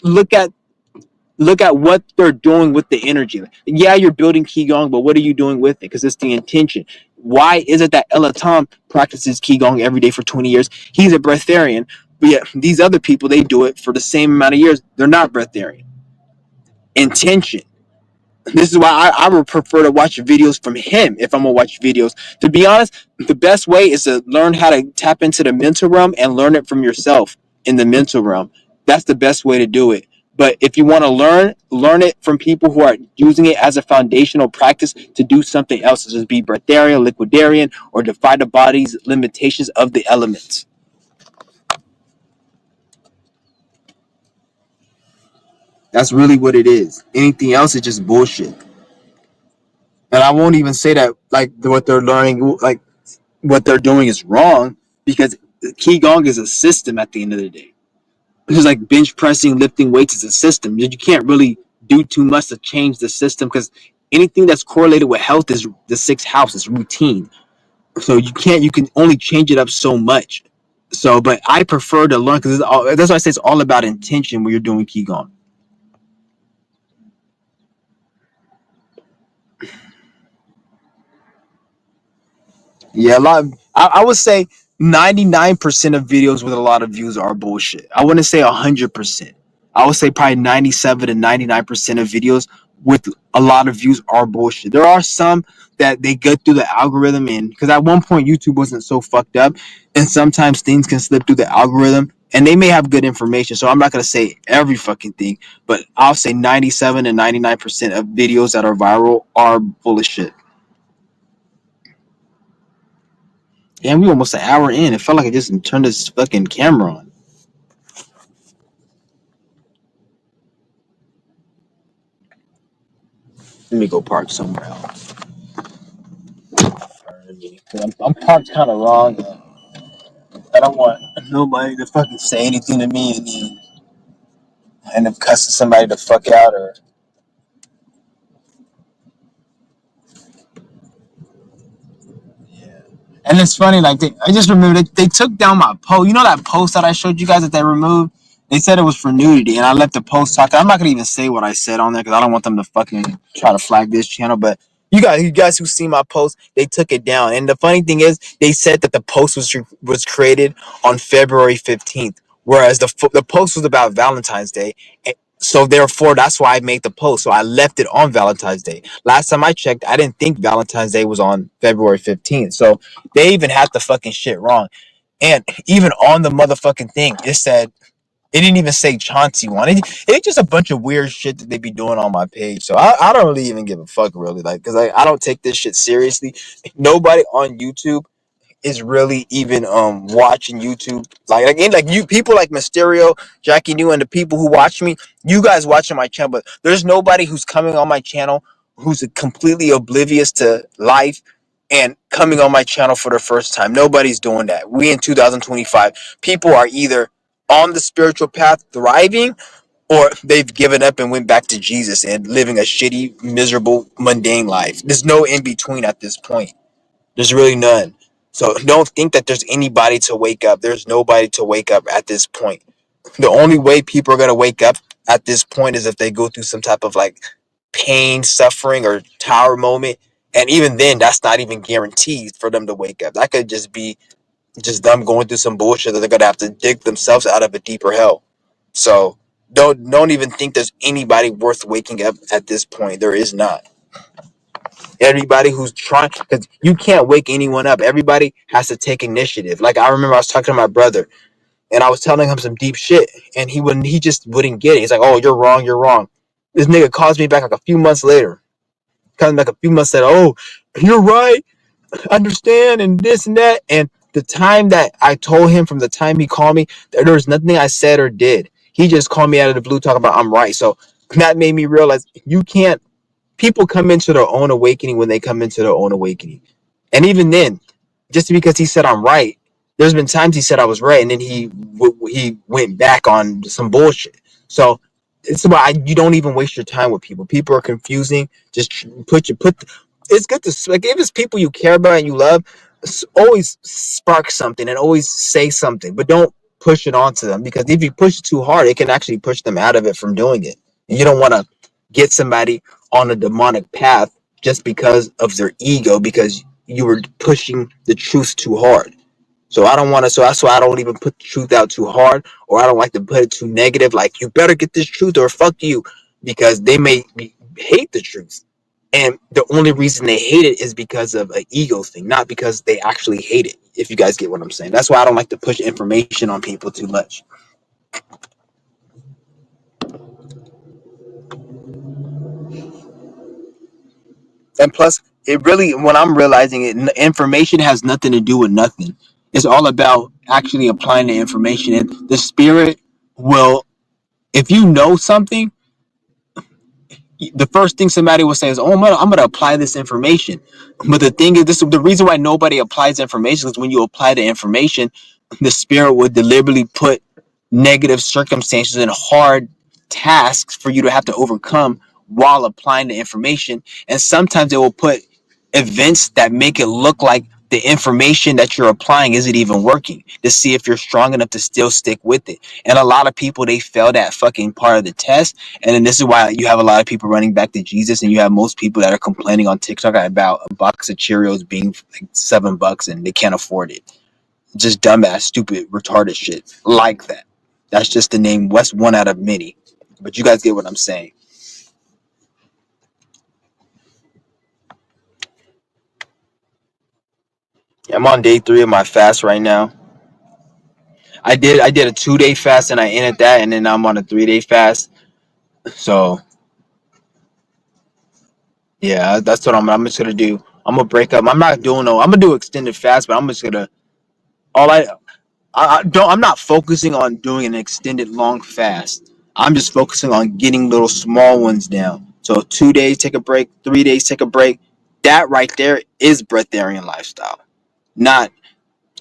what they're doing with the energy. Yeah, you're building qigong, but what are you doing with it? Because it's the intention. Why is it that Elatom practices qigong every day for 20 years? He's a breatharian, but yet these other people they do it for the same amount of years. They're not breatharian. Intention. This is why I would prefer to watch videos from him if I'm gonna watch videos. To be honest, the best way is to learn how to tap into the mental realm and learn it from yourself in the mental realm. That's the best way to do it. But if you want to learn it from people who are using it as a foundational practice to do something else, such as be breatharian, liquidarian, or defy the body's limitations of the elements. That's really what it is. Anything else is just bullshit. And I won't even say that like what they're learning, like what they're doing is wrong because qigong is a system at the end of the day. It's just like bench pressing, lifting weights is a system. You can't really do too much to change the system because anything that's correlated with health is the sixth house. It's routine. So you can only change it up so much. So, but I prefer to learn because that's why I say it's all about intention when you're doing qigong. Yeah, a lot. I would say 99% of videos with a lot of views are bullshit. I wouldn't say 100%. I would say probably 97 to 99% of videos with a lot of views are bullshit. There are some that they get through the algorithm and because at one point YouTube wasn't so fucked up, and sometimes things can slip through the algorithm. And they may have good information, so I'm not gonna say every fucking thing, but I'll say 97 to 99% of videos that are viral are full of shit. Damn, we almost an hour in. It felt like I just turned this fucking camera on. Let me go park somewhere else. of me. 'Cause I'm parked kind of wrong. And I don't want nobody to fucking say anything to me and then end up cussing somebody the fuck out or. Yeah. And it's funny, like I just remember they took down my post. You know that post that I showed you guys that they removed? They said it was for nudity, and I left the post talking. I'm not gonna even say what I said on there because I don't want them to fucking try to flag this channel. But you guys who see my post, they took it down. And the funny thing is, they said that the post was created on February 15th, whereas the post was about Valentine's Day. So therefore, that's why I made the post. So I left it on Valentine's Day. Last time I checked, I didn't think Valentine's Day was on February 15th. So they even had the fucking shit wrong. And even on the motherfucking thing, it didn't even say Chauncey one. It's just a bunch of weird shit that they be doing on my page. So I don't really even give a fuck really, like, because I don't take this shit seriously. Nobody on YouTube is really even watching YouTube. Like again, like you people like Mysterio, Jackie New, and the people who watch me, you guys watching my channel, but there's nobody who's coming on my channel who's completely oblivious to life and coming on my channel for the first time. Nobody's doing that. We in 2025, people are either on the spiritual path thriving or they've given up and went back to Jesus and living a shitty, miserable, mundane life. There's no in between at this point. There's really none. So don't think that there's anybody to wake up. There's nobody to wake up at this point. The only way people are going to wake up at this point is if they go through some type of like pain, suffering, or tower moment. And even then, that's not even guaranteed for them to wake up. That could just be just them going through some bullshit that they're going to have to dig themselves out of a deeper hell. So don't even think there's anybody worth waking up at this point. There is not. Everybody who's trying, because you can't wake anyone up. Everybody has to take initiative. Like I remember I was talking to my brother and I was telling him some deep shit and he just wouldn't get it. He's like, oh, you're wrong, you're wrong. This nigga calls me back like a few months later. Comes back a few months later, oh, you're right, understand, and this and that. And the time that I told him from the time he called me, there was nothing I said or did. He just called me out of the blue talking about I'm right. So that made me realize you can't, people come into their own awakening when they come into their own awakening. And even then, just because he said I'm right, there's been times he said I was right, and then he went back on some bullshit. So it's why you don't even waste your time with people. People are confusing. Just put. It's good to like if it's people you care about and you love, always spark something and always say something, but don't push it onto them because if you push it too hard, it can actually push them out of it from doing it. And you don't want to get somebody on a demonic path just because of their ego because you were pushing the truth too hard. So I don't want to. So that's why I don't even put the truth out too hard, or I don't like to put it too negative. Like you better get this truth, or fuck you, because they may hate the truth, and the only reason they hate it is because of an ego thing, not because they actually hate it. If you guys get what I'm saying, that's why I don't like to push information on people too much. And plus, it really, when I'm realizing it, information has nothing to do with nothing. It's all about actually applying the information, and the spirit will. If you know something, the first thing somebody will say is, "Oh, I'm gonna apply this information." But the thing is, this the reason why nobody applies information is when you apply the information, the spirit would deliberately put negative circumstances and hard tasks for you to have to overcome while applying the information. And sometimes it will put events that make it look like the information that you're applying isn't even working to see if you're strong enough to still stick with it. And a lot of people, they fail that fucking part of the test. And then this is why you have a lot of people running back to Jesus, and you have most people that are complaining on TikTok about a box of Cheerios being like $7 and they can't afford it. Just dumbass, stupid, retarded shit like that. That's just the name. West one out of many. But you guys get what I'm saying. I'm on day 3 of my fast right now. I did a 2-day fast and I ended that, and then I'm on a 3-day fast. So yeah, that's what I'm just gonna do. I'm gonna break up. I'm not doing no. I'm gonna do extended fast, but I'm just gonna all I don't. I'm not focusing on doing an extended long fast. I'm just focusing on getting little small ones down. So 2 days, take a break. 3 days, take a break. that right there is breatharian lifestyle. Not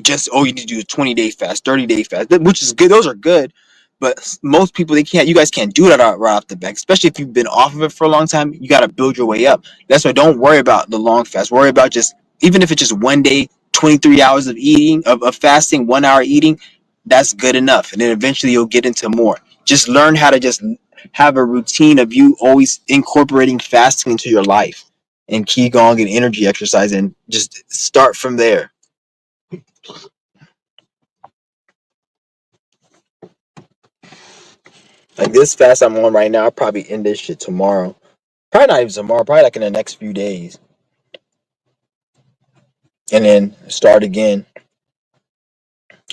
just, oh, you need to do a 20-day fast, 30-day fast, which is good. Those are good. But most people, they can't. You guys can't do that right off the bat, especially if you've been off of it for a long time. You got to build your way up. That's why don't worry about the long fast. Worry about just, even if it's just one day, 23 hours of eating, of fasting, 1 hour eating, that's good enough. And then eventually you'll get into more. Just learn how to just have a routine of you always incorporating fasting into your life and qigong and energy exercise, and just start from there. Like this fast I'm on right now, I'll probably end this shit tomorrow. Probably not even tomorrow, probably like in the next few days. And then start again.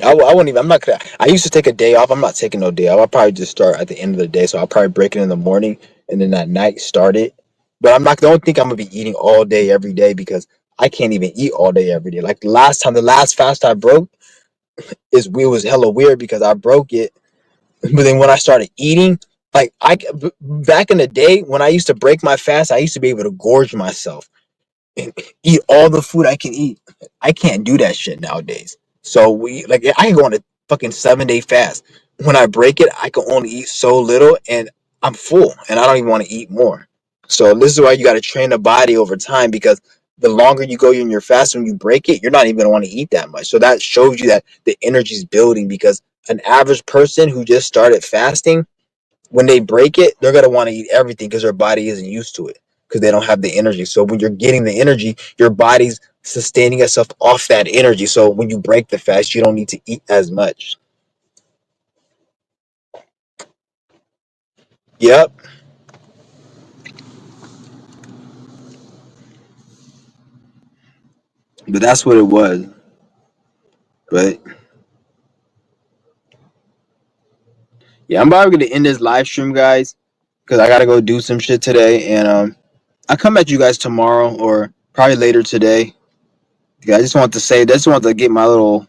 I wouldn't even, I'm not gonna, I used to take a day off. I'm not taking no day off. I'll probably just start at the end of the day. So I'll probably break it in the morning and then at night start it. But I'm not, don't think I'm gonna be eating all day every day, because I can't even eat all day every day. Like the last fast I broke, it was hella weird because I broke it. But then when I started eating, like back in the day when I used to break my fast, I used to be able to gorge myself and eat all the food I can eat. I can't do that shit nowadays. So I can go on a fucking 7-day fast. When I break it, I can only eat so little, and I'm full, and I don't even want to eat more. So this is why you got to train the body over time, because the longer you go in your fast, when you break it, you're not even going to want to eat that much. So that shows you that the energy is building, because an average person who just started fasting, when they break it, they're going to want to eat everything because their body isn't used to it, because they don't have the energy. So when you're getting the energy, your body's sustaining itself off that energy. So when you break the fast, you don't need to eat as much. Yep. But that's what it was. But yeah, I'm probably going to end this live stream, guys, because I got to go do some shit today. And I'll come at you guys tomorrow or probably later today. I just want to get my little,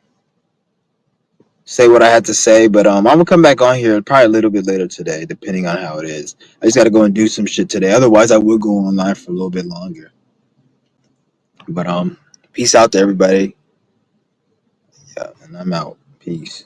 say what I had to say, but I'm gonna come back on here probably a little bit later today, depending on how it is. I just gotta go and do some shit today. Otherwise, I would go online for a little bit longer. But peace out to everybody. Yeah, and I'm out. Peace.